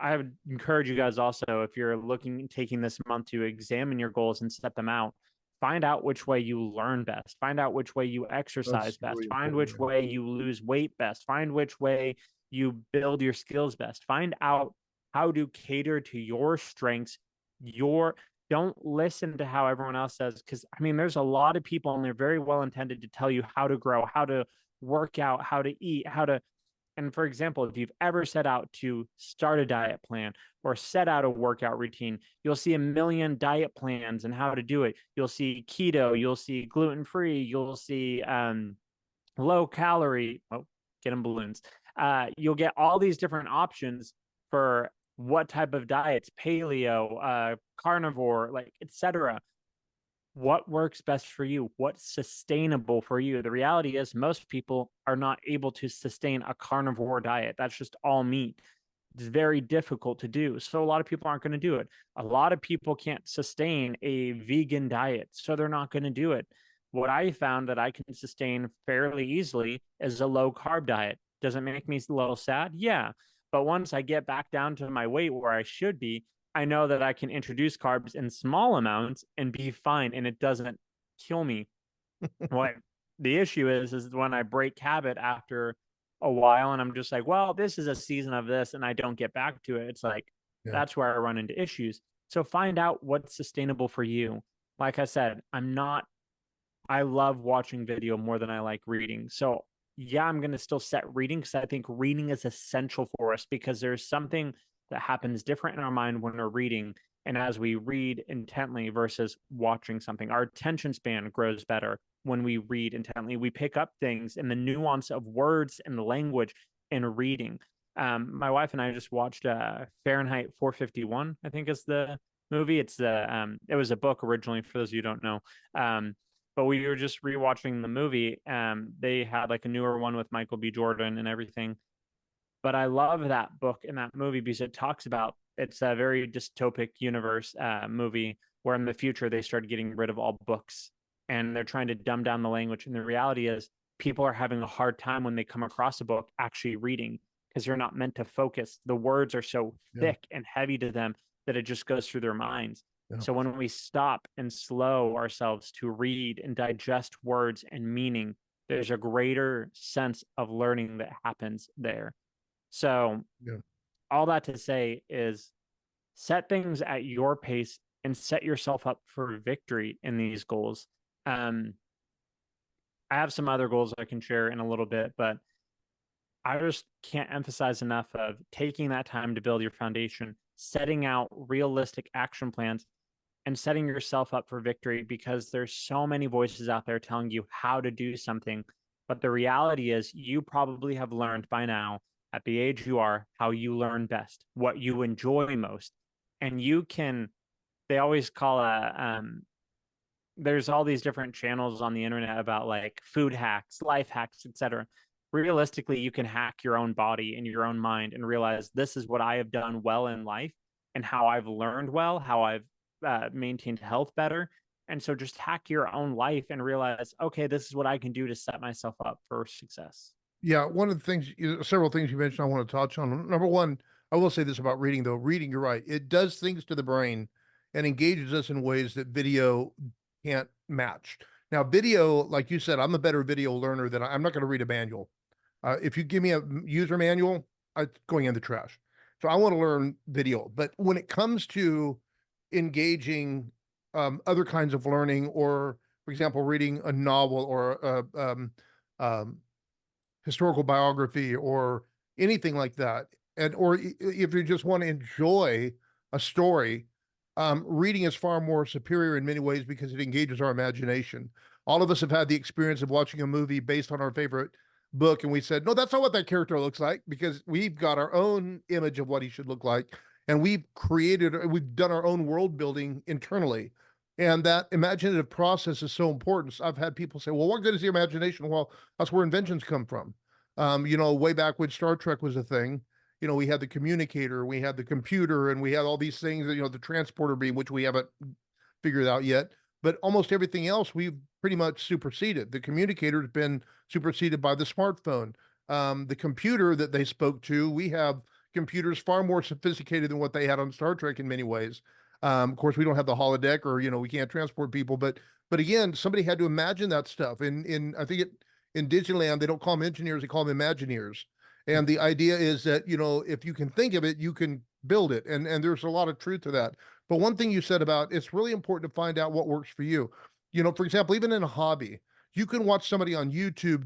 I would encourage you guys also, if you're taking this month to examine your goals and set them out, find out which way you learn best, find out which way you exercise best, find which way you lose weight best, find which way you build your skills best, find out how to cater to your strengths. Don't listen to how everyone else says, because I mean, there's a lot of people and they're very well intended to tell you how to grow, how to work out, how to eat, and for example, if you've ever set out to start a diet plan or set out a workout routine, you'll see a million diet plans and how to do it. You'll see keto, you'll see gluten-free, you'll see low calorie. Oh, get them balloons. You'll get all these different options for what type of diets, paleo, carnivore, like etc. What works best for you? What's sustainable for you? The reality is most people are not able to sustain a carnivore diet. That's just all meat. It's very difficult to do. So a lot of people aren't going to do it. A lot of people can't sustain a vegan diet, so they're not going to do it. What I found that I can sustain fairly easily is a low carb diet. Does it make me a little sad? Yeah. But once I get back down to my weight where I should be, I know that I can introduce carbs in small amounts and be fine, and it doesn't kill me. What the issue is when I break habit after a while and I'm just like, well, this is a season of this, and I don't get back to it. It's like, that's where I run into issues. So find out what's sustainable for you. Like I said, I love watching video more than I like reading. So yeah, I'm going to still set reading because I think reading is essential for us because there's something that happens different in our mind when we're reading. And as we read intently versus watching something, our attention span grows better when we read intently. We pick up things in the nuance of words and the language in reading. My wife and I just watched Fahrenheit 451, I think is the movie. It was a book originally, for those of you who don't know. But we were just rewatching the movie. They had like a newer one with Michael B. Jordan and everything. But I love that book and that movie because it talks about it's a very dystopic universe movie where in the future they started getting rid of all books and they're trying to dumb down the language. And the reality is people are having a hard time when they come across a book actually reading because they're not meant to focus. The words are so thick and heavy to them that it just goes through their minds. So when we stop and slow ourselves to read and digest words and meaning, there's a greater sense of learning that happens there. So all that to say is set things at your pace and set yourself up for victory in these goals. I have some other goals I can share in a little bit, but I just can't emphasize enough of taking that time to build your foundation, setting out realistic action plans, and setting yourself up for victory because there's so many voices out there telling you how to do something. But the reality is you probably have learned by now at the age you are how you learn best, what you enjoy most. And they always call there's all these different channels on the internet about like food hacks, life hacks, etc. Realistically, you can hack your own body and your own mind and realize this is what I have done well in life and how I've learned well, how I've maintained health better. And so just hack your own life and realize, okay, this is what I can do to set myself up for success. Yeah, one of the things, several things you mentioned I want to touch on. Number one, I will say this about reading, though. Reading, you're right. It does things to the brain and engages us in ways that video can't match. Now, video, like you said, I'm a better video learner than I'm not going to read a manual. If you give me a user manual, it's going in the trash. So I want to learn video. But when it comes to engaging other kinds of learning, or, for example, reading a novel or historical biography or anything like that, and or if you just want to enjoy a story, reading is far more superior in many ways because it engages our imagination. All of us have had the experience of watching a movie based on our favorite book, and we said, no, that's not what that character looks like, because we've got our own image of what he should look like, and we've done our own world building internally. And that imaginative process is so important. So I've had people say, well, what good is the imagination? Well, that's where inventions come from. Way back when Star Trek was a thing, we had the communicator, we had the computer, and we had all these things, the transporter beam, which we haven't figured out yet. But almost everything else we've pretty much superseded. The communicator has been superseded by the smartphone. The computer that they spoke to, we have computers far more sophisticated than what they had on Star Trek in many ways. Of course, we don't have the holodeck, or we can't transport people, but again, somebody had to imagine that stuff. I think in Disneyland they don't call them engineers; they call them Imagineers. And the idea is that if you can think of it, you can build it, and there's a lot of truth to that. But one thing you said about it's really important to find out what works for you. For example, even in a hobby, you can watch somebody on YouTube,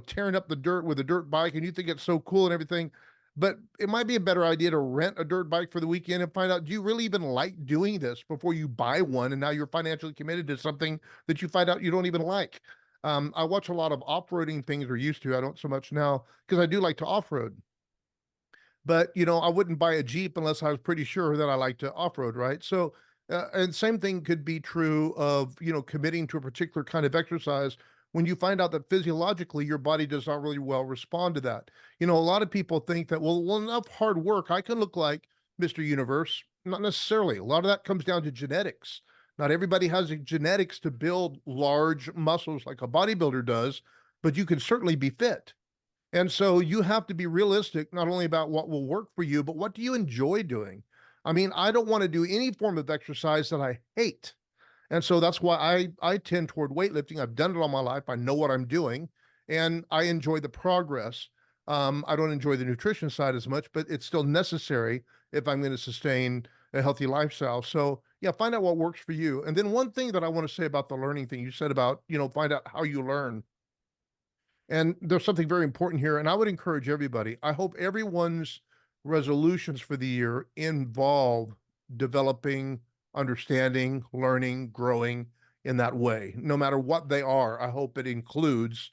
tearing up the dirt with a dirt bike, and you think it's so cool and everything. But it might be a better idea to rent a dirt bike for the weekend and find out, do you really even like doing this before you buy one? And now you're financially committed to something that you find out you don't even like. I watch a lot of off-roading things, or used to. I don't so much now because I do like to off-road. But, I wouldn't buy a Jeep unless I was pretty sure that I like to off-road, right? So, and same thing could be true of, committing to a particular kind of exercise when you find out that physiologically your body does not really well respond to that. A lot of people think that, well, enough hard work, I can look like Mr. Universe. Not necessarily. A lot of that comes down to genetics. Not everybody has the genetics to build large muscles like a bodybuilder does, but you can certainly be fit. And so you have to be realistic, not only about what will work for you, but what do you enjoy doing? I mean, I don't want to do any form of exercise that I hate. And so that's why I tend toward weightlifting. I've done it all my life. I know what I'm doing, and I enjoy the progress. I don't enjoy the nutrition side as much, but it's still necessary if I'm going to sustain a healthy lifestyle. So yeah, find out what works for you. And then one thing that I want to say about the learning thing, you said about, find out how you learn. And there's something very important here. And I would encourage everybody, I hope everyone's resolutions for the year involve developing, understanding, learning, growing in that way. No matter what they are, I hope it includes,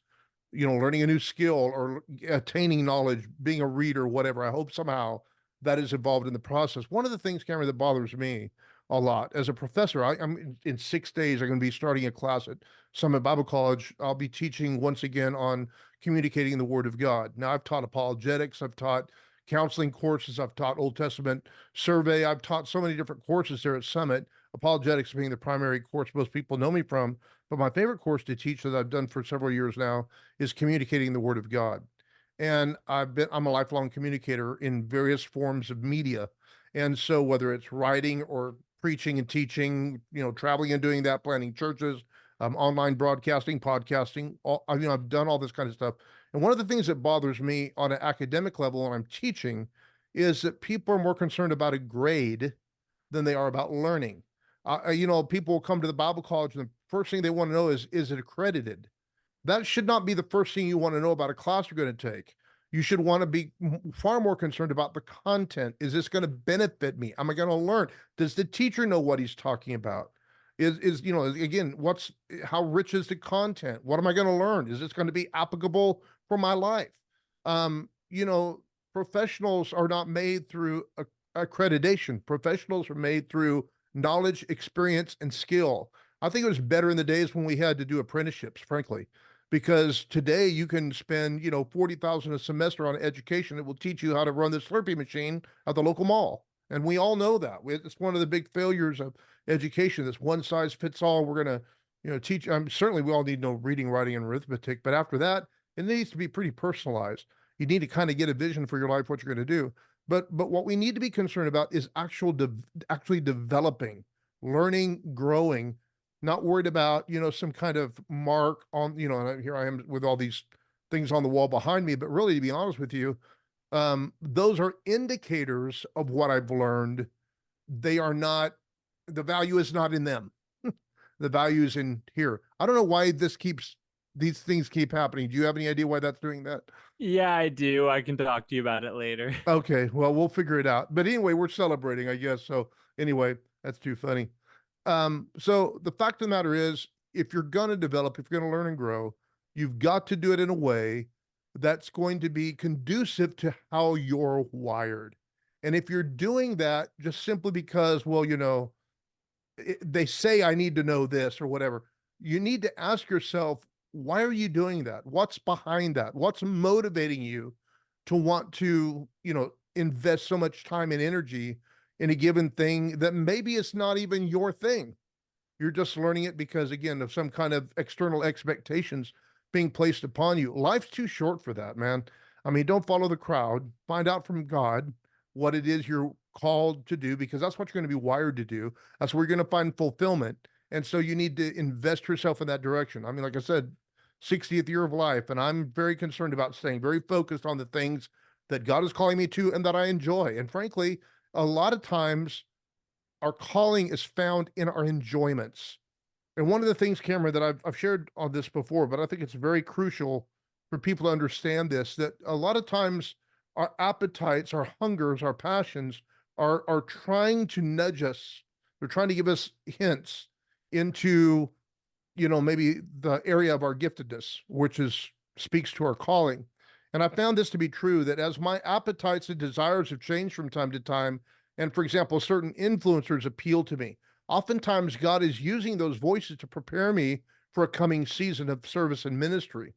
learning a new skill or attaining knowledge, being a reader, whatever. I hope somehow that is involved in the process. One of the things, Cameron, that bothers me a lot as a professor, I'm in 6 days, I'm going to be starting a class at Summit Bible College. I'll be teaching once again on communicating the Word of God. Now, I've taught apologetics, I've taught counseling courses, I've taught Old Testament survey, I've taught so many different courses there at Summit, apologetics being the primary course most people know me from. But my favorite course to teach that I've done for several years now is communicating the Word of God. And I'm a lifelong communicator in various forms of media. And so whether it's writing or preaching and teaching, traveling and doing that, planning churches, online broadcasting, podcasting, I've done all this kind of stuff. And one of the things that bothers me on an academic level when I'm teaching is that people are more concerned about a grade than they are about learning. People will come to the Bible college and the first thing they want to know is it accredited? That should not be the first thing you want to know about a class you're going to take. You should want to be far more concerned about the content. Is this going to benefit me? Am I going to learn? Does the teacher know what he's talking about? Again, how rich is the content? What am I going to learn? Is this going to be applicable for my life? Um, you know, Professionals are not made through accreditation. Professionals are made through knowledge, experience, and skill. I think it was better in the days when we had to do apprenticeships, frankly, because today you can spend, 40,000 a semester on education that will teach you how to run the Slurpee machine at the local mall. And we all know that. It's one of the big failures of education. This one size fits all. We're going to, teach. Certainly we all need to know reading, writing, and arithmetic. But after that, it needs to be pretty personalized. You need to kind of get a vision for your life, what you're going to do. But what we need to be concerned about is actually developing, learning, growing, not worried about, some kind of mark on, and here I am with all these things on the wall behind me. But really, to be honest with you, those are indicators of what I've learned. They are not, the value is not in them. The value is in here. I don't know why these things keep happening. Do you have any idea why that's doing that? Yeah, I do. I can talk to you about it later. Okay, well, we'll figure it out. But anyway, we're celebrating, I guess. So anyway, that's too funny. So the fact of the matter is, if you're going to develop, if you're going to learn and grow, you've got to do it in a way that's going to be conducive to how you're wired. And if you're doing that just simply because, well, they say I need to know this or whatever, you need to ask yourself, why are you doing that? What's behind that? What's motivating you to want to, invest so much time and energy in a given thing that maybe it's not even your thing? You're just learning it because, again, of some kind of external expectations being placed upon you. Life's too short for that, man. I mean, don't follow the crowd. Find out from God what it is you're called to do, because that's what you're going to be wired to do. That's where you're going to find fulfillment. And so you need to invest yourself in that direction. I mean, like I said, 60th year of life, and I'm very concerned about staying very focused on the things that God is calling me to and that I enjoy. And frankly, a lot of times our calling is found in our enjoyments. And one of the things, Cameron, that I've shared on this before, but I think it's very crucial for people to understand this, that a lot of times our appetites, our hungers, our passions are trying to nudge us. They're trying to give us hints into, maybe the area of our giftedness, which speaks to our calling. And I found this to be true, that as my appetites and desires have changed from time to time, and for example, certain influencers appeal to me, oftentimes God is using those voices to prepare me for a coming season of service and ministry.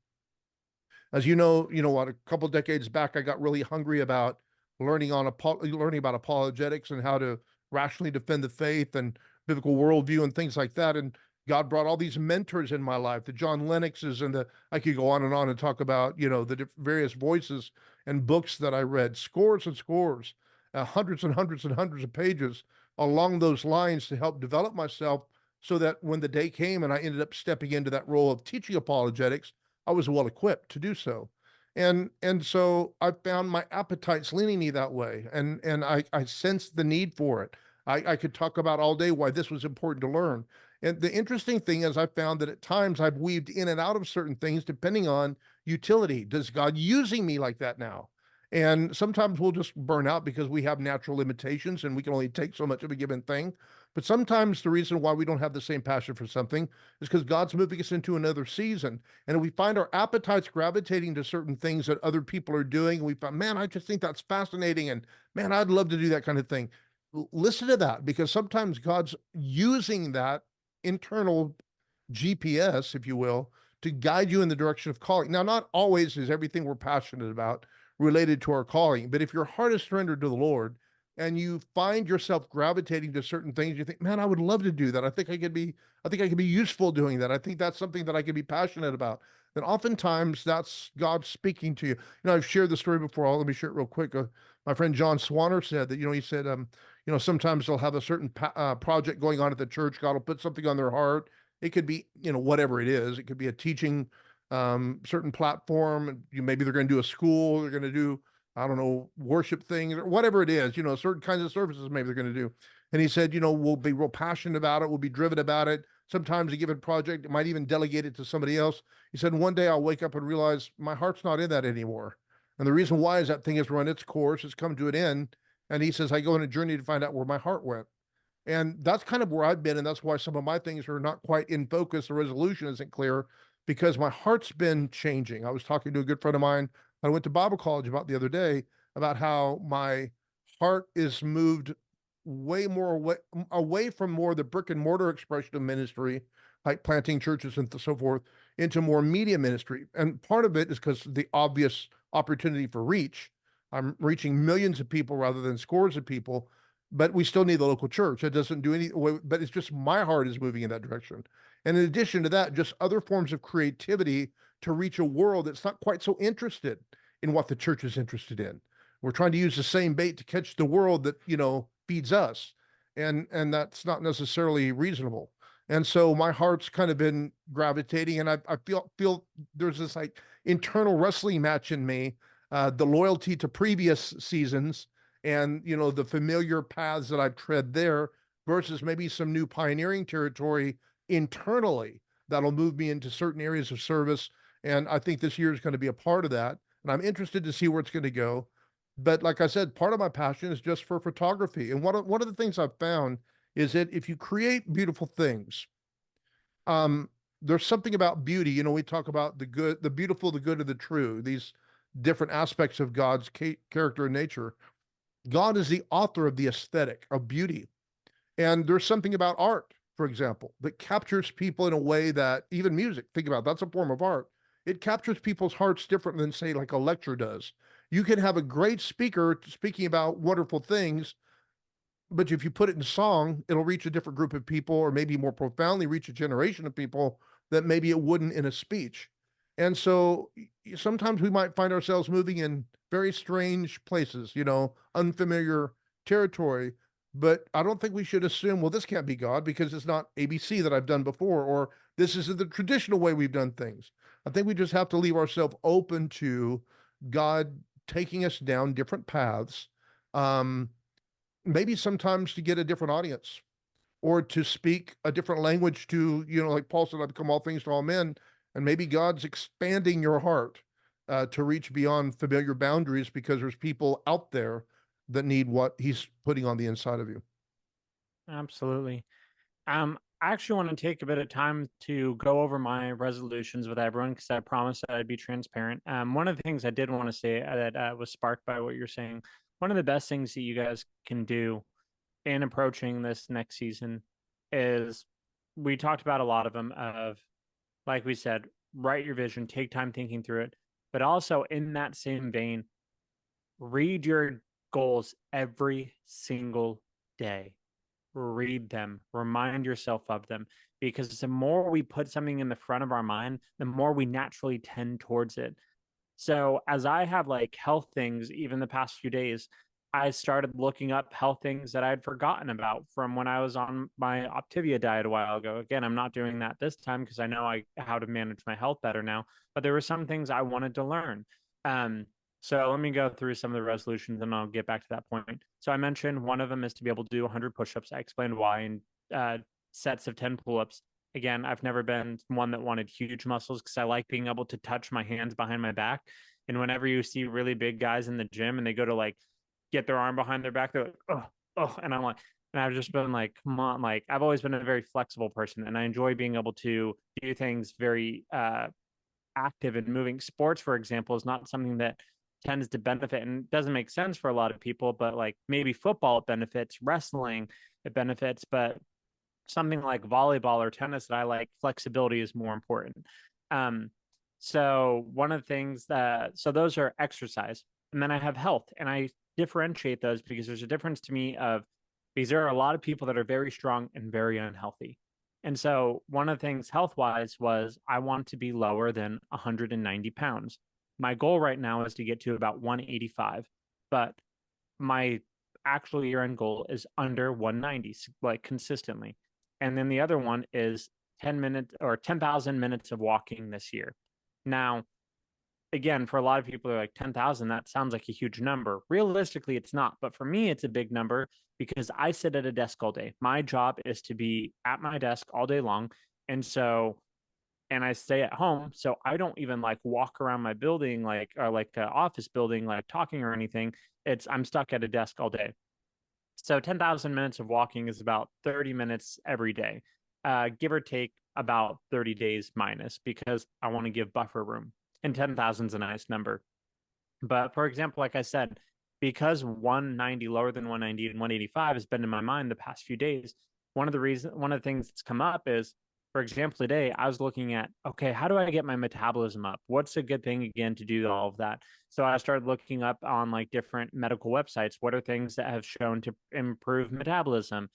As what, a couple decades back, I got really hungry about learning about apologetics and how to rationally defend the faith and biblical worldview and things like that. And God brought all these mentors in my life, the John Lennoxes and I could go on and talk about, the various voices and books that I read, scores and scores, hundreds and hundreds and hundreds of pages along those lines to help develop myself, so that when the day came and I ended up stepping into that role of teaching apologetics, I was well equipped to do so. And so I found my appetites leaning me that way. And I sensed the need for it. I could talk about all day why this was important to learn. And the interesting thing is I found that at times I've weaved in and out of certain things depending on utility. Does God using me like that now? And sometimes we'll just burn out because we have natural limitations and we can only take so much of a given thing. But sometimes the reason why we don't have the same passion for something is because God's moving us into another season. And if we find our appetites gravitating to certain things that other people are doing, and we find, man, I just think that's fascinating. And man, I'd love to do that kind of thing. Listen to that, because sometimes God's using that internal GPS, if you will, to guide you in the direction of calling. Now, not always is everything we're passionate about related to our calling, but if your heart is surrendered to the Lord and you find yourself gravitating to certain things, you think, man, I would love to do that. I think I could be useful doing that. I think that's something that I could be passionate about. Then oftentimes that's God speaking to you. You know, I've shared the story before. Let me share it real quick. My friend John Swanner said that, he said, sometimes they'll have a certain project going on at the church. God will put something on their heart. It could be, whatever it is. It could be a teaching certain platform. Maybe they're going to do a school. They're going to do, I don't know, worship things or whatever it is, certain kinds of services maybe they're going to do. And he said, we'll be real passionate about it. We'll be driven about it. Sometimes a given project, it might even delegate it to somebody else. He said, one day I'll wake up and realize my heart's not in that anymore. And the reason why is that thing has run its course, it's come to an end. And he says, I go on a journey to find out where my heart went. And that's kind of where I've been. And that's why some of my things are not quite in focus. The resolution isn't clear because my heart's been changing. I was talking to a good friend of mine I went to Bible college about the other day about how my heart is moved way more away from more the brick and mortar expression of ministry, like planting churches and so forth, into more media ministry. And part of it is because the obvious opportunity for reach. I'm reaching millions of people rather than scores of people, but we still need the local church. It doesn't do any, but it's just my heart is moving in that direction. And in addition to that, just other forms of creativity to reach a world that's not quite so interested in what the church is interested in. We're trying to use the same bait to catch the world that, feeds us. And that's not necessarily reasonable. And so my heart's kind of been gravitating, and I feel there's this like internal wrestling match in me, the loyalty to previous seasons and, the familiar paths that I've tread there versus maybe some new pioneering territory internally that'll move me into certain areas of service. And I think this year is going to be a part of that. And I'm interested to see where it's going to go. But like I said, part of my passion is just for photography. And one of the things I've found is that if you create beautiful things, there's something about beauty. We talk about the good, the beautiful, the good, and the true, these different aspects of God's character and nature. God is the author of the aesthetic of beauty. And there's something about art, for example, that captures people in a way that even music, think about it, that's a form of art. It captures people's hearts different than, say, like a lecture does. You can have a great speaker speaking about wonderful things, but if you put it in song, it'll reach a different group of people, or maybe more profoundly reach a generation of people that maybe it wouldn't in a speech. And so sometimes we might find ourselves moving in very strange places, unfamiliar territory. But I don't think we should assume, well, this can't be God because it's not ABC that I've done before, or this isn't the traditional way we've done things. I think we just have to leave ourselves open to God taking us down different paths, um, maybe sometimes to get a different audience or to speak a different language to, like Paul said, I become all things to all men. And maybe God's expanding your heart to reach beyond familiar boundaries because there's people out there that need what he's putting on the inside of you. Absolutely. I actually want to take a bit of time to go over my resolutions with everyone because I promised that I'd be transparent. One of the things I did want to say that was sparked by what you're saying, one of the best things that you guys can do in approaching this next season is we talked about a lot of them of, like we said, write your vision, take time thinking through it, but also in that same vein, read your goals every single day. Read them, remind yourself of them, because the more we put something in the front of our mind, the more we naturally tend towards it. So as I have like health things, even the past few days, I started looking up health things that I'd forgotten about from when I was on my Optivia diet a while ago. Again, I'm not doing that this time because I know how to manage my health better now, but there were some things I wanted to learn. So let me go through some of the resolutions and I'll get back to that point. So I mentioned one of them is to be able to do 100 push-ups. I explained why, and sets of 10 pull-ups. Again, I've never been one that wanted huge muscles because I like being able to touch my hands behind my back. And whenever you see really big guys in the gym and they go to like get their arm behind their back, they're like, oh, oh, and I'm like, and I've just been like, come on, like I've always been a very flexible person, and I enjoy being able to do things very active and moving. Sports, for example, is not something that tends to benefit and doesn't make sense for a lot of people, but like maybe football it benefits, wrestling it benefits, but something like volleyball or tennis that I like, flexibility is more important. Um, so one of the things that, so those are exercise. And then I have health, and I differentiate those because there's a difference to me of, because there are a lot of people that are very strong and very unhealthy. And so one of the things health wise was I want to be lower than 190 pounds. My goal right now is to get to about 185, but my actual year end goal is under 190, like consistently. And then the other one is 10 minutes or 10,000 minutes of walking this year. Now, again, for a lot of people, they're like 10,000, that sounds like a huge number. Realistically, it's not. But for me, it's a big number because I sit at a desk all day. My job is to be at my desk all day long. And so, and I stay at home. So I don't even like walk around my building, like, or like an office building, like talking or anything. I'm stuck at a desk all day. So 10,000 minutes of walking is about 30 minutes every day, give or take about 30 days minus, because I want to give buffer room. And 10,000 is a nice number. But for example, like I said, because 190 lower than 190 and 185 has been in my mind the past few days, one of the things that's come up is, for example, today I was looking at, okay, how do I get my metabolism up? What's a good thing again to do all of that? So I started looking up on like different medical websites. What are things that have shown to improve metabolism?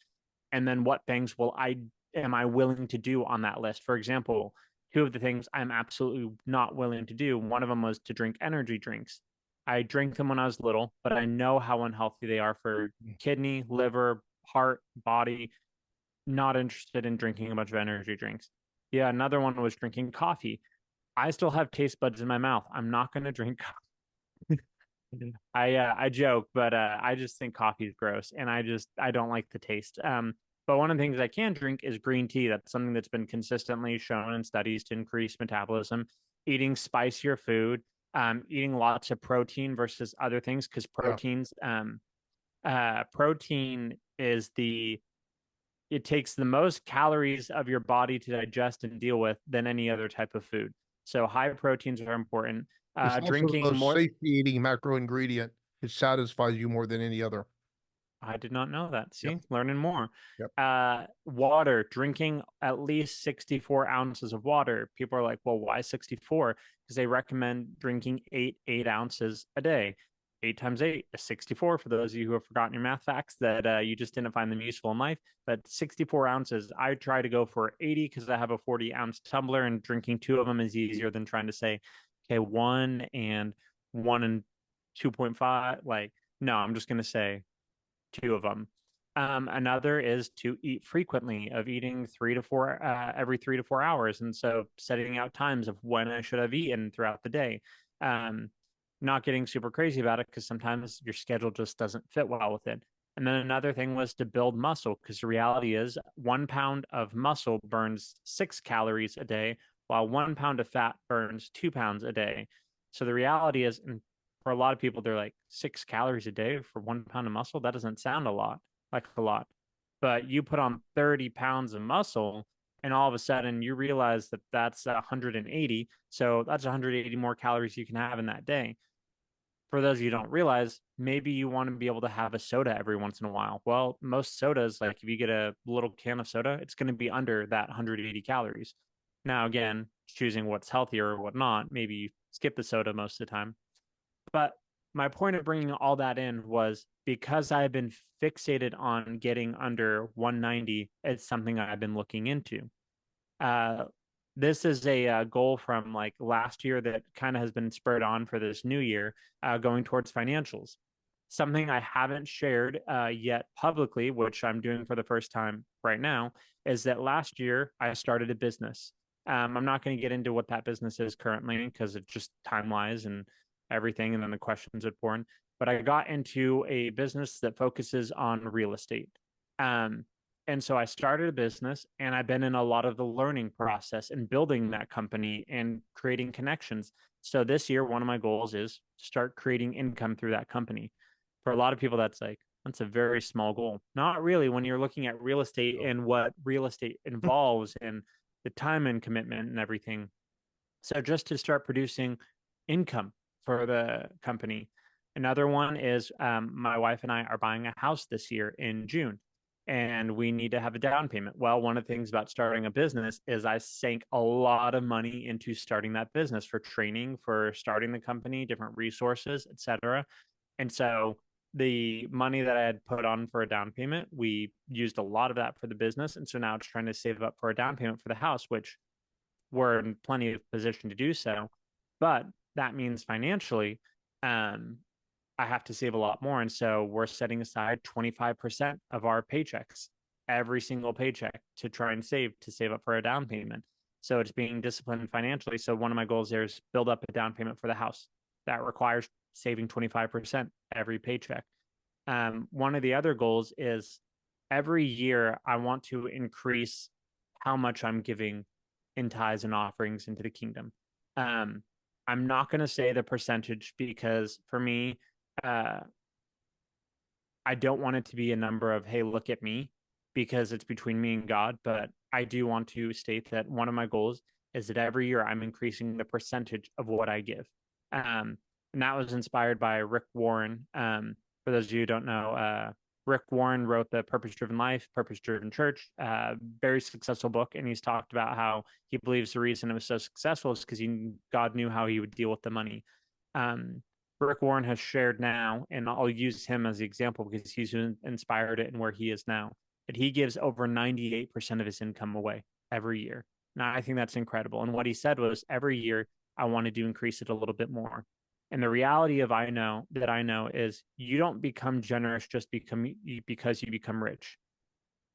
And then what things am I willing to do on that list? For example, two of the things I'm absolutely not willing to do. One of them was to drink energy drinks. I drank them when I was little, but I know how unhealthy they are for kidney, liver, heart, body. Not interested in drinking a bunch of energy drinks. Yeah, another one was drinking coffee. I still have taste buds in my mouth. I'm not going to drink coffee. I joke, but I just think coffee is gross, and I don't like the taste. But one of the things I can drink is green tea. That's something that's been consistently shown in studies to increase metabolism. Eating spicier food, eating lots of protein versus other things, because Yeah. protein is it takes the most calories of your body to digest and deal with than any other type of food. So high proteins are important. It's also the Drinking most more. satiating macro ingredient. It satisfies you more than any other. I did not know that. Yep. See, learning more. Yep. Water, drinking at least 64 ounces of water. People are like, well, why 64? Because they recommend drinking 8 ounces a day. 8 times 8 is 64. For those of you who have forgotten your math facts that you just didn't find them useful in life, but 64 ounces. I try to go for 80 because I have a 40-ounce tumbler, and drinking two of them is easier than trying to say, okay, one and 2.5. Like, no, I'm just going to say two of them. Another is to eat frequently, of eating every 3 to 4 hours. And so setting out times of when I should have eaten throughout the day. Not getting super crazy about it because sometimes your schedule just doesn't fit well with it. And then another thing was to build muscle, because the reality is 1 pound of muscle burns 6 calories a day, while 1 pound of fat burns 2 pounds a day. So the reality is, and for a lot of people, they're like 6 calories a day for 1 pound of muscle. That doesn't sound like a lot. But you put on 30 pounds of muscle, and all of a sudden you realize that that's 180. So that's 180 more calories you can have in that day. For those of you who don't realize, maybe you want to be able to have a soda every once in a while. Well, most sodas, like if you get a little can of soda, it's going to be under that 180 calories. Now, again, choosing what's healthier or what not, maybe you skip the soda most of the time. But my point of bringing all that in was because I've been fixated on getting under 190, it's something I've been looking into. This is a goal from like last year that kind of has been spurred on for this new year, going towards financials. Something I haven't shared yet publicly, which I'm doing for the first time right now, is that last year I started a business. I'm not going to get into what that business is currently because it's just time wise and everything, and then the questions are born. but I got into a business that focuses on real estate. Um, and so I started a business, and I've been in a lot of the learning process and building that company and creating connections. So this year, one of my goals is start creating income through that company. For a lot of people, that's a very small goal. Not really when you're looking at real estate and what real estate involves and the time and commitment and everything. So just to start producing income for the company. Another one is my wife and I are buying a house this year in June, and we need to have a down payment. Well, one of the things about starting a business is I sank a lot of money into starting that business for training, for starting the company, different resources, etc. And so the money that I had put on for a down payment, we used a lot of that for the business. And so now it's trying to save up for a down payment for the house, which we're in plenty of position to do so. But that means financially, I have to save a lot more. And so we're setting aside 25% of our paychecks, every single paycheck, to try and save up for a down payment. So it's being disciplined financially. So one of my goals there is build up a down payment for the house. That requires saving 25% every paycheck. One of the other goals is every year I want to increase how much I'm giving in tithes and offerings into the kingdom. I'm not going to say the percentage because for me, I don't want it to be a number of, hey, look at me, because it's between me and God. But I do want to state that one of my goals is that every year I'm increasing the percentage of what I give. And that was inspired by Rick Warren. For those of you who don't know, Rick Warren wrote The Purpose Driven Life, Purpose Driven Church, very successful book. And he's talked about how he believes the reason it was so successful is because God knew how he would deal with the money. Rick Warren has shared now, and I'll use him as the example because he's inspired it and where he is now, that he gives over 98% of his income away every year. Now, I think that's incredible. And what he said was every year, I wanted to increase it a little bit more. And the reality of I know is you don't become generous just because you become rich.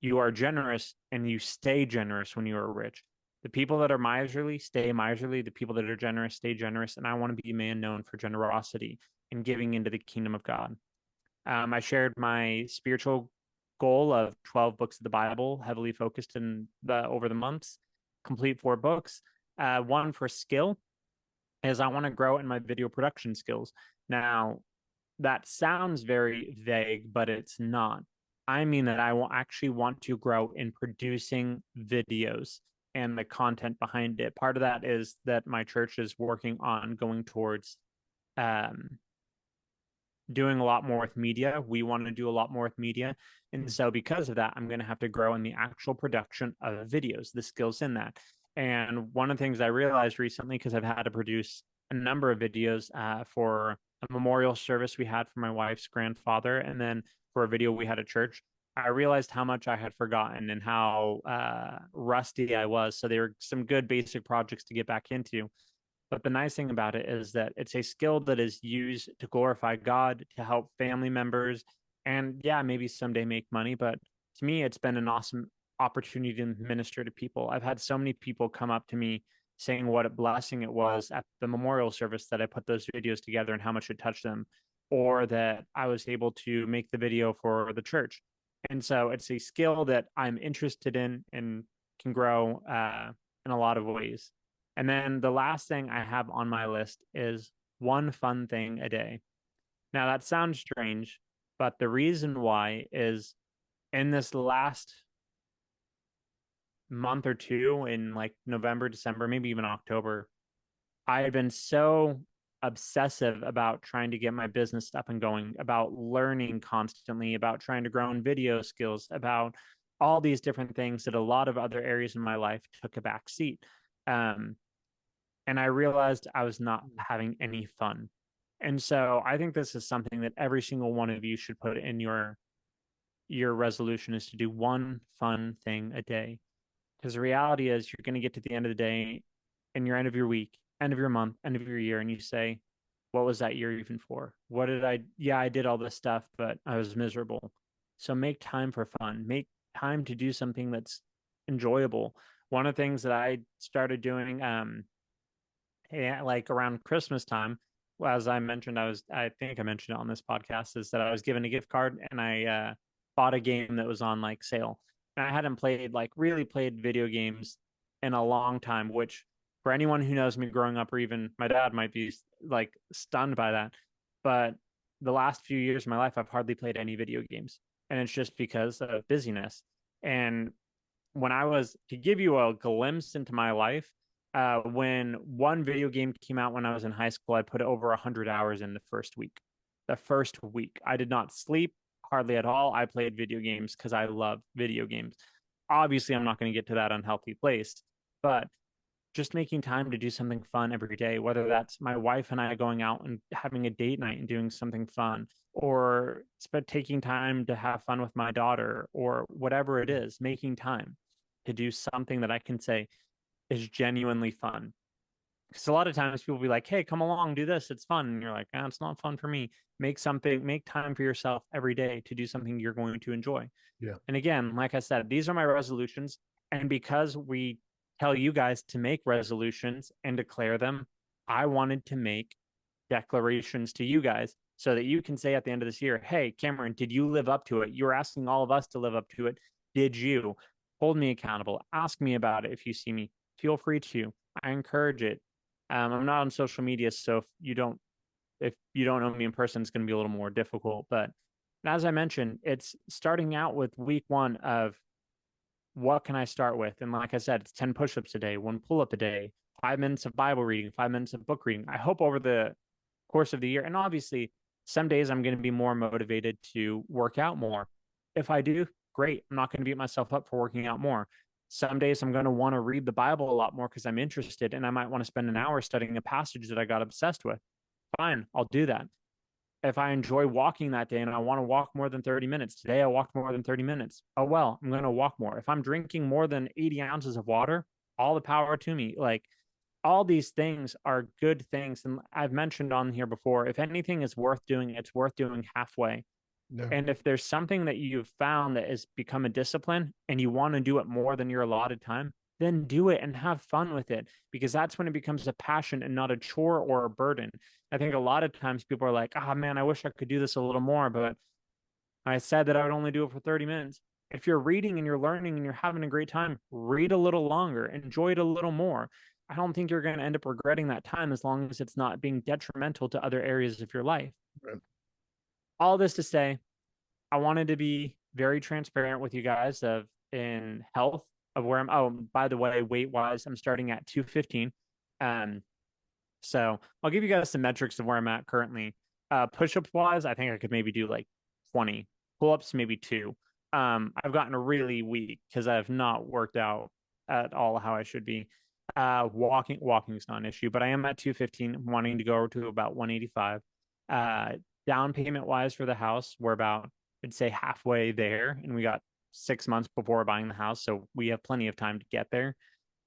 You are generous and you stay generous when you are rich. The people that are miserly stay miserly. The people that are generous stay generous. And I want to be a man known for generosity and giving into the kingdom of God. I shared my spiritual goal of 12 books of the Bible, heavily focused over the months, complete 4 books. One for skill is I want to grow in my video production skills. Now, that sounds very vague, but it's not. I mean that I will actually want to grow in producing videos and the content behind it. Part of that is that my church is working on going towards doing a lot more with media. We want to do a lot more with media. And so because of that, I'm going to have to grow in the actual production of videos, the skills in that. And one of the things I realized recently, because I've had to produce a number of videos for a memorial service we had for my wife's grandfather, and then for a video we had at church, I realized how much I had forgotten and how rusty I was. So there were some good basic projects to get back into. But the nice thing about it is that it's a skill that is used to glorify God, to help family members, and yeah, maybe someday make money. But to me, it's been an awesome opportunity to minister to people. I've had so many people come up to me saying what a blessing it was at the memorial service that I put those videos together and how much it touched them, or that I was able to make the video for the church. And so it's a skill that I'm interested in and can grow in a lot of ways. And then the last thing I have on my list is one fun thing a day. Now, that sounds strange, but the reason why is in this last month or two, in like November, December, maybe even October, I had been so obsessive about trying to get my business up and going, about learning constantly, about trying to grow in video skills, about all these different things that a lot of other areas in my life took a back seat. And I realized I was not having any fun. And so I think this is something that every single one of you should put in your resolution, is to do one fun thing a day. Because the reality is you're going to get to the end of the day and your end of your week, end of your month, end of your year, and you say, what was that year even for? What did I did all this stuff, but I was miserable. So make time for fun. Make time to do something that's enjoyable. One of the things that I started doing, like around Christmas time, well, as I mentioned, I think I mentioned it on this podcast, is that I was given a gift card and I bought a game that was on like sale. And I hadn't really played video games in a long time, which for anyone who knows me growing up, or even my dad might be like stunned by that. But the last few years of my life, I've hardly played any video games. And it's just because of busyness. And when I was to give you a glimpse into my life, when one video game came out when I was in high school, I put over 100 hours in the first week. The first week, I did not sleep hardly at all. I played video games because I love video games. Obviously, I'm not going to get to that unhealthy place, but just making time to do something fun every day, whether that's my wife and I going out and having a date night and doing something fun, or taking time to have fun with my daughter, or whatever it is, making time to do something that I can say is genuinely fun. Because a lot of times people will be like, hey, come along, do this. It's fun. And you're like, it's not fun for me. Make time for yourself every day to do something you're going to enjoy. Yeah. And again, like I said, these are my resolutions. And because we tell you guys to make resolutions and declare them, I wanted to make declarations to you guys so that you can say at the end of this year, hey, Cameron, did you live up to it? You're asking all of us to live up to it. Did you? Hold me accountable. Ask me about it if you see me. Feel free to. I encourage it. I'm not on social media, so if you don't know me in person, it's going to be a little more difficult. But as I mentioned, it's starting out with week one of what can I start with? And like I said, it's 10 push-ups a day, 1 pull-up a day, 5 minutes of Bible reading, 5 minutes of book reading. I hope over the course of the year, and obviously some days I'm going to be more motivated to work out more. If I do, great. I'm not going to beat myself up for working out more. Some days I'm going to want to read the Bible a lot more because I'm interested and I might want to spend an hour studying a passage that I got obsessed with. Fine, I'll do that. If I enjoy walking that day and I want to walk more than 30 minutes, today I walked more than 30 minutes. Oh, well, I'm going to walk more. If I'm drinking more than 80 ounces of water, all the power to me. Like, all these things are good things. And I've mentioned on here before, if anything is worth doing, it's worth doing halfway. No. And if there's something that you've found that has become a discipline and you want to do it more than your allotted time, then do it and have fun with it, because that's when it becomes a passion and not a chore or a burden. I think a lot of times people are like, oh man, I wish I could do this a little more, but I said that I would only do it for 30 minutes. If you're reading and you're learning and you're having a great time, read a little longer, enjoy it a little more. I don't think you're going to end up regretting that time as long as it's not being detrimental to other areas of your life. Right. All this to say, I wanted to be very transparent with you guys of in health of where I'm. Oh, by the way, weight wise, I'm starting at 215. So I'll give you guys some metrics of where I'm at currently. Push-ups wise, I think I could maybe do like 20. Pull-ups, maybe 2. I've gotten really weak because I've not worked out at all how I should be. Walking is not an issue, but I am at 215, wanting to go to about 185. Down payment wise for the house, we're about, I'd say, halfway there, and we got 6 months before buying the house, so we have plenty of time to get there.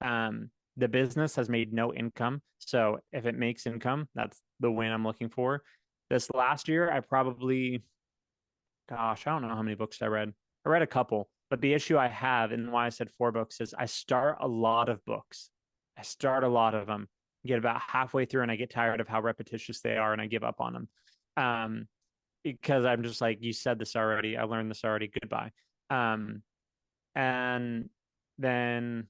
The business has made no income, so if it makes income, that's the win I'm looking for. This last year, I probably, gosh, I don't know how many books I read. I read a couple, but the issue I have, and why I said 4 books, is I start a lot of books. I start a lot of them, get about halfway through, and I get tired of how repetitious they are, and I give up on them. Because I'm just like, you said this already, I learned this already, goodbye. And then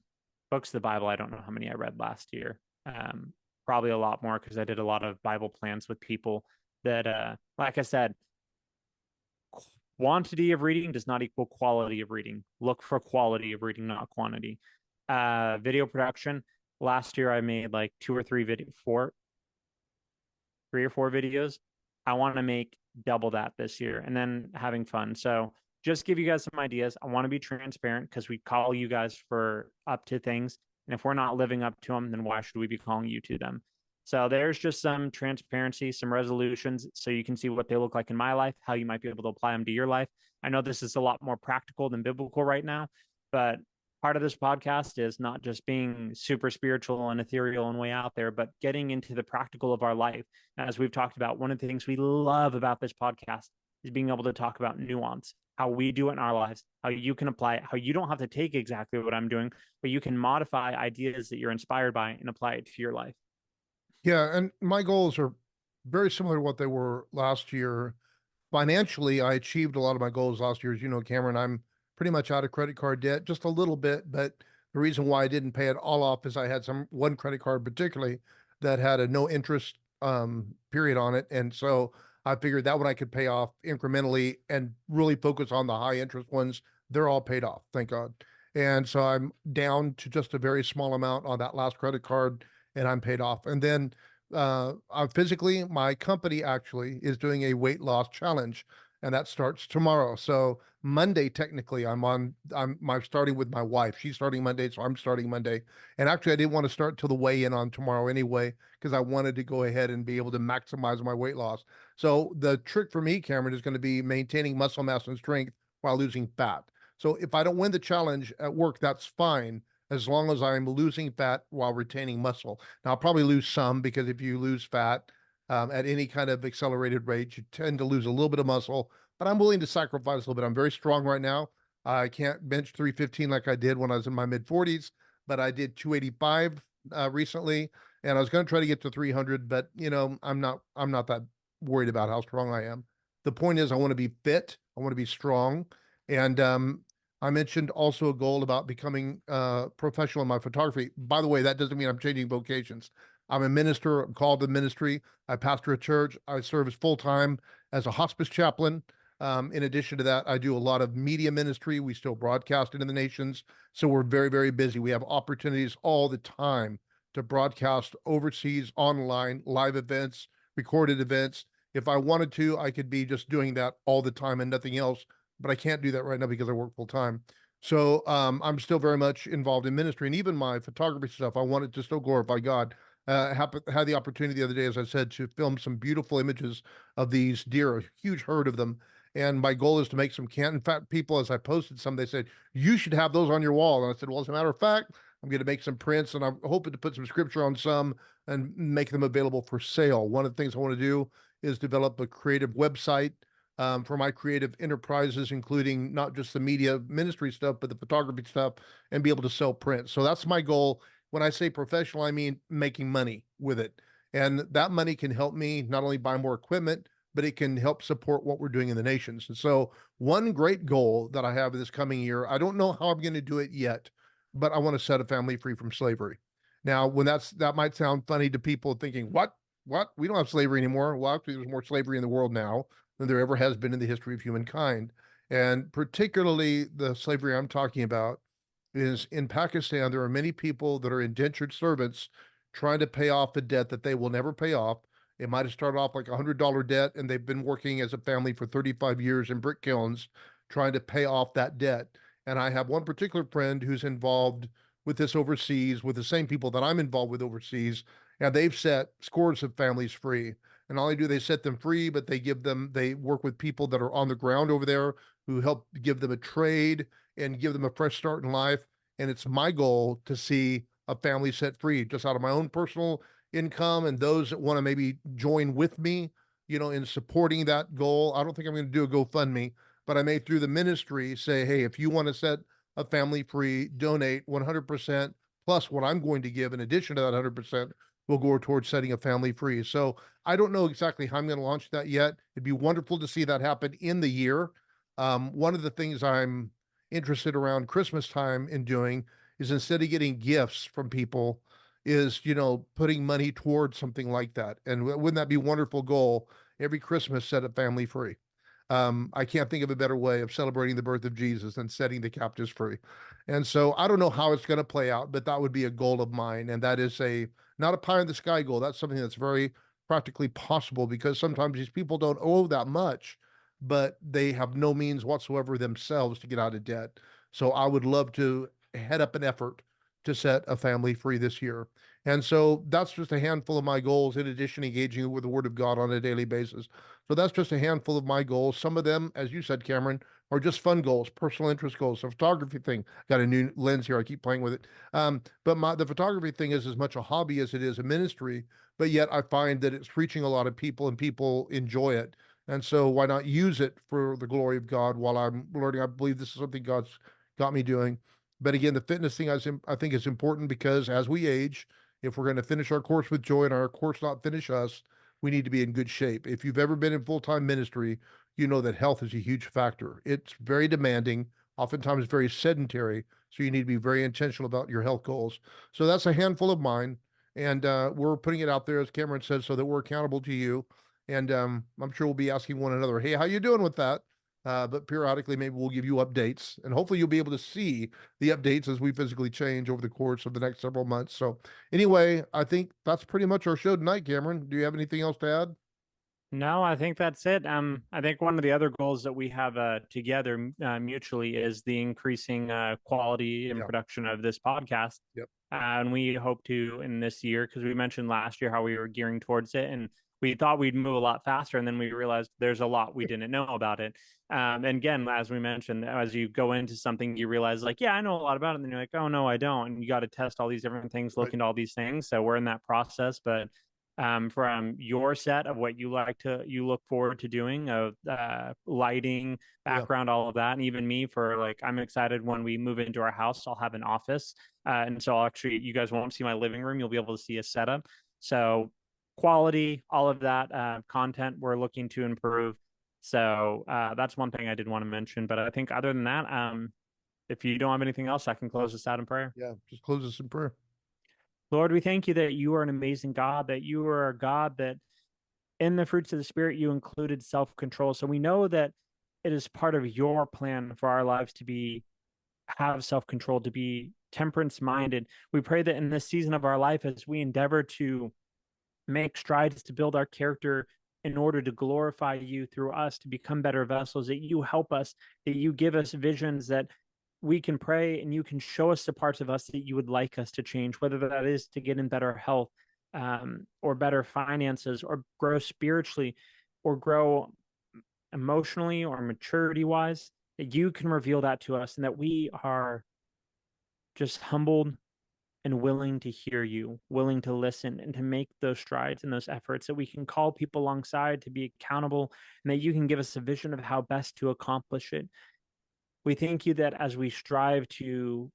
books of the Bible, I don't know how many I read last year. Probably a lot more because I did a lot of Bible plans with people that, like I said, quantity of reading does not equal quality of reading. Look for quality of reading, not quantity. Video production. Last year I made like 3 or 4 videos. I want to make double that this year, and then having fun. So just give you guys some ideas. I want to be transparent because we call you guys for up to things. And if we're not living up to them, then why should we be calling you to them? So there's just some transparency, some resolutions, so you can see what they look like in my life, how you might be able to apply them to your life. I know this is a lot more practical than biblical right now, but part of this podcast is not just being super spiritual and ethereal and way out there, but getting into the practical of our life. As we've talked about, one of the things we love about this podcast is being able to talk about nuance, how we do it in our lives, how you can apply it, how you don't have to take exactly what I'm doing, but you can modify ideas that you're inspired by and apply it to your life. Yeah, and my goals are very similar to what they were last year. Financially, I achieved a lot of my goals last year. As you know, Cameron, I'm pretty much out of credit card debt, just a little bit. But the reason why I didn't pay it all off is I had one credit card particularly that had a no interest period on it. And so I figured that one I could pay off incrementally and really focus on the high interest ones. They're all paid off, thank God. And so I'm down to just a very small amount on that last credit card and I'm paid off. And then physically, my company actually is doing a weight loss challenge, and that starts tomorrow. So Monday, technically, I'm starting with my wife. She's starting Monday, so I'm starting Monday. And actually, I didn't want to start till the weigh-in on tomorrow anyway, because I wanted to go ahead and be able to maximize my weight loss. So the trick for me, Cameron, is going to be maintaining muscle mass and strength while losing fat. So if I don't win the challenge at work, that's fine, as long as I'm losing fat while retaining muscle. Now, I'll probably lose some, because if you lose fat at any kind of accelerated rate, you tend to lose a little bit of muscle, but I'm willing to sacrifice a little bit. I'm very strong right now. I can't bench 315 like I did when I was in my mid 40s, but I did 285 recently, and I was going to try to get to 300, but I'm not that worried about how strong I am. The point is, I want to be fit, I want to be strong, and I mentioned also a goal about becoming professional in my photography. By the way, that doesn't mean I'm changing vocations. I'm a minister, I'm called to ministry. I pastor a church. I serve as full-time as a hospice chaplain. In addition to that, I do a lot of media ministry. We still broadcast into the nations. So we're very, very busy. We have opportunities all the time to broadcast overseas, online, live events, recorded events. If I wanted to, I could be just doing that all the time and nothing else, but I can't do that right now because I work full time. So I'm still very much involved in ministry, and even my photography stuff. I wanted to still glorify God. Had the opportunity the other day, as I said, to film some beautiful images of these deer, a huge herd of them. And my goal is to make some can. In fact, people, as I posted some, they said, you should have those on your wall. And I said, well, as a matter of fact, I'm going to make some prints, and I'm hoping to put some scripture on some and make them available for sale. One of the things I want to do is develop a creative website for my creative enterprises, including not just the media ministry stuff, but the photography stuff, and be able to sell prints. So that's my goal. When I say professional, I mean making money with it. And that money can help me not only buy more equipment, but it can help support what we're doing in the nations. And so one great goal that I have this coming year, I don't know how I'm going to do it yet, but I want to set a family free from slavery. Now, that might sound funny to people thinking, what? We don't have slavery anymore. Well, actually, there's more slavery in the world now than there ever has been in the history of humankind. And particularly the slavery I'm talking about is in Pakistan. There are many people that are indentured servants trying to pay off a debt that they will never pay off. It might have started off like $100 debt, and they've been working as a family for 35 years in brick kilns trying to pay off that debt. And I have one particular friend who's involved with this overseas, with the same people that I'm involved with overseas, and they've set scores of families free. And not only do they set them free, but they work with people that are on the ground over there who help give them a trade and give them a fresh start in life. And it's my goal to see a family set free just out of my own personal income, and those that want to maybe join with me, in supporting that goal. I don't think I'm going to do a GoFundMe, but I may, through the ministry, say, hey, if you want to set a family free, donate 100% plus what I'm going to give in addition to that 100% will go towards setting a family free. So I don't know exactly how I'm going to launch that yet. It'd be wonderful to see that happen in the year. One of the things I'm interested around Christmas time in doing is, instead of getting gifts from people, is putting money towards something like that. And wouldn't that be a wonderful goal? Every Christmas, set a family free. I can't think of a better way of celebrating the birth of Jesus than setting the captives free. And so I don't know how it's going to play out, but that would be a goal of mine. And that is not a pie in the sky goal. That's something that's very practically possible, because sometimes these people don't owe that much, but they have no means whatsoever themselves to get out of debt. So I would love to head up an effort to set a family free this year. And so that's just a handful of my goals, in addition to engaging with the Word of God on a daily basis. So that's just a handful of my goals. Some of them, as you said, Cameron, are just fun goals, personal interest goals. The photography thing, got a new lens here. I keep playing with it. But the photography thing is as much a hobby as it is a ministry, but yet I find that it's reaching a lot of people and people enjoy it. And so why not use it for the glory of God while I'm learning? I believe this is something God's got me doing. But again, the fitness thing I think is important, because as we age, if we're going to finish our course with joy and our course not finish us, we need to be in good shape. If you've ever been in full-time ministry, you know that health is a huge factor. It's very demanding, oftentimes very sedentary. So you need to be very intentional about your health goals. So that's a handful of mine. And we're putting it out there, as Cameron said, so that we're accountable to you. And I'm sure we'll be asking one another, hey, how you doing with that? But periodically, maybe we'll give you updates. And hopefully you'll be able to see the updates as we physically change over the course of the next several months. So anyway, I think that's pretty much our show tonight, Cameron. Do you have anything else to add? No, I think that's it. I think one of the other goals that we have together mutually is the increasing quality and Yeah. production of this podcast. Yep. And we hope to in this year, because we mentioned last year how we were gearing towards it, and we thought we'd move a lot faster, and then we realized there's a lot we didn't know about it. And again, as we mentioned, as you go into something, you realize like, yeah, I know a lot about it, and then you're like, oh no, I don't, and you got to test all these different things, look Right. into all these things. So we're in that process, but from your set of what you look forward to doing of lighting, Yeah. background, all of that, and even me for like, I'm excited when we move into our house, I'll have an office, and so I'll actually, you guys won't see my living room, you'll be able to see a setup. So quality, all of that content we're looking to improve. So that's one thing I did want to mention. But I think other than that, if you don't have anything else, I can close this out in prayer. Yeah. Just close us in prayer. Lord, we thank you that you are an amazing God, that you are a God that in the fruits of the Spirit, you included self control. So we know that it is part of your plan for our lives to be have self control, to be temperance minded. We pray that in this season of our life, as we endeavor to make strides to build our character in order to glorify you through us, to become better vessels, that you help us, that you give us visions that we can pray and you can show us the parts of us that you would like us to change, whether that is to get in better health, or better finances, or grow spiritually, or grow emotionally or maturity wise, that you can reveal that to us and that we are just humbled and willing to hear you, willing to listen and to make those strides and those efforts, that we can call people alongside to be accountable, and that you can give us a vision of how best to accomplish it. We thank you that as we strive to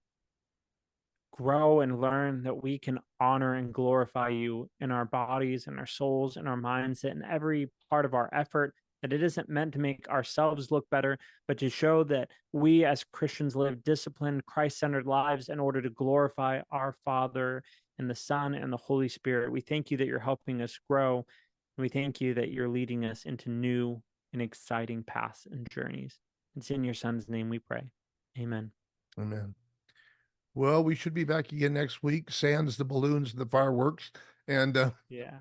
grow and learn, that we can honor and glorify you in our bodies and our souls and our minds, that in every part of our effort, that it isn't meant to make ourselves look better, but to show that we as Christians live disciplined, Christ-centered lives in order to glorify our Father and the Son and the Holy Spirit. We thank you that you're helping us grow. And we thank you that you're leading us into new and exciting paths and journeys. It's in your Son's name we pray. Amen. Amen. Well, we should be back again next week. Sans the balloons and the fireworks. And Yeah.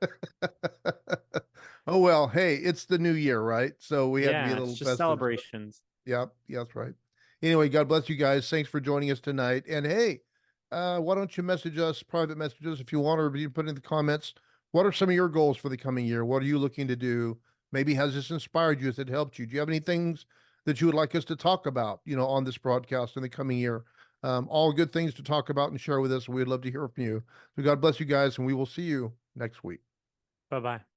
oh well, hey, it's the new year, right? So we have to be a Yeah, little it's just festive. celebrations. Yeah, that's right. Anyway, God bless you guys. Thanks for joining us tonight. And hey, why don't you message us, private messages if you want, or you put in the comments. What are some of your goals for the coming year? What are you looking to do? Maybe has this inspired you? Has it helped you? Do you have any things that you would like us to talk about, on this broadcast in the coming year? All good things to talk about and share with us. We'd love to hear from you. So God bless you guys, and we will see you next week. Bye bye.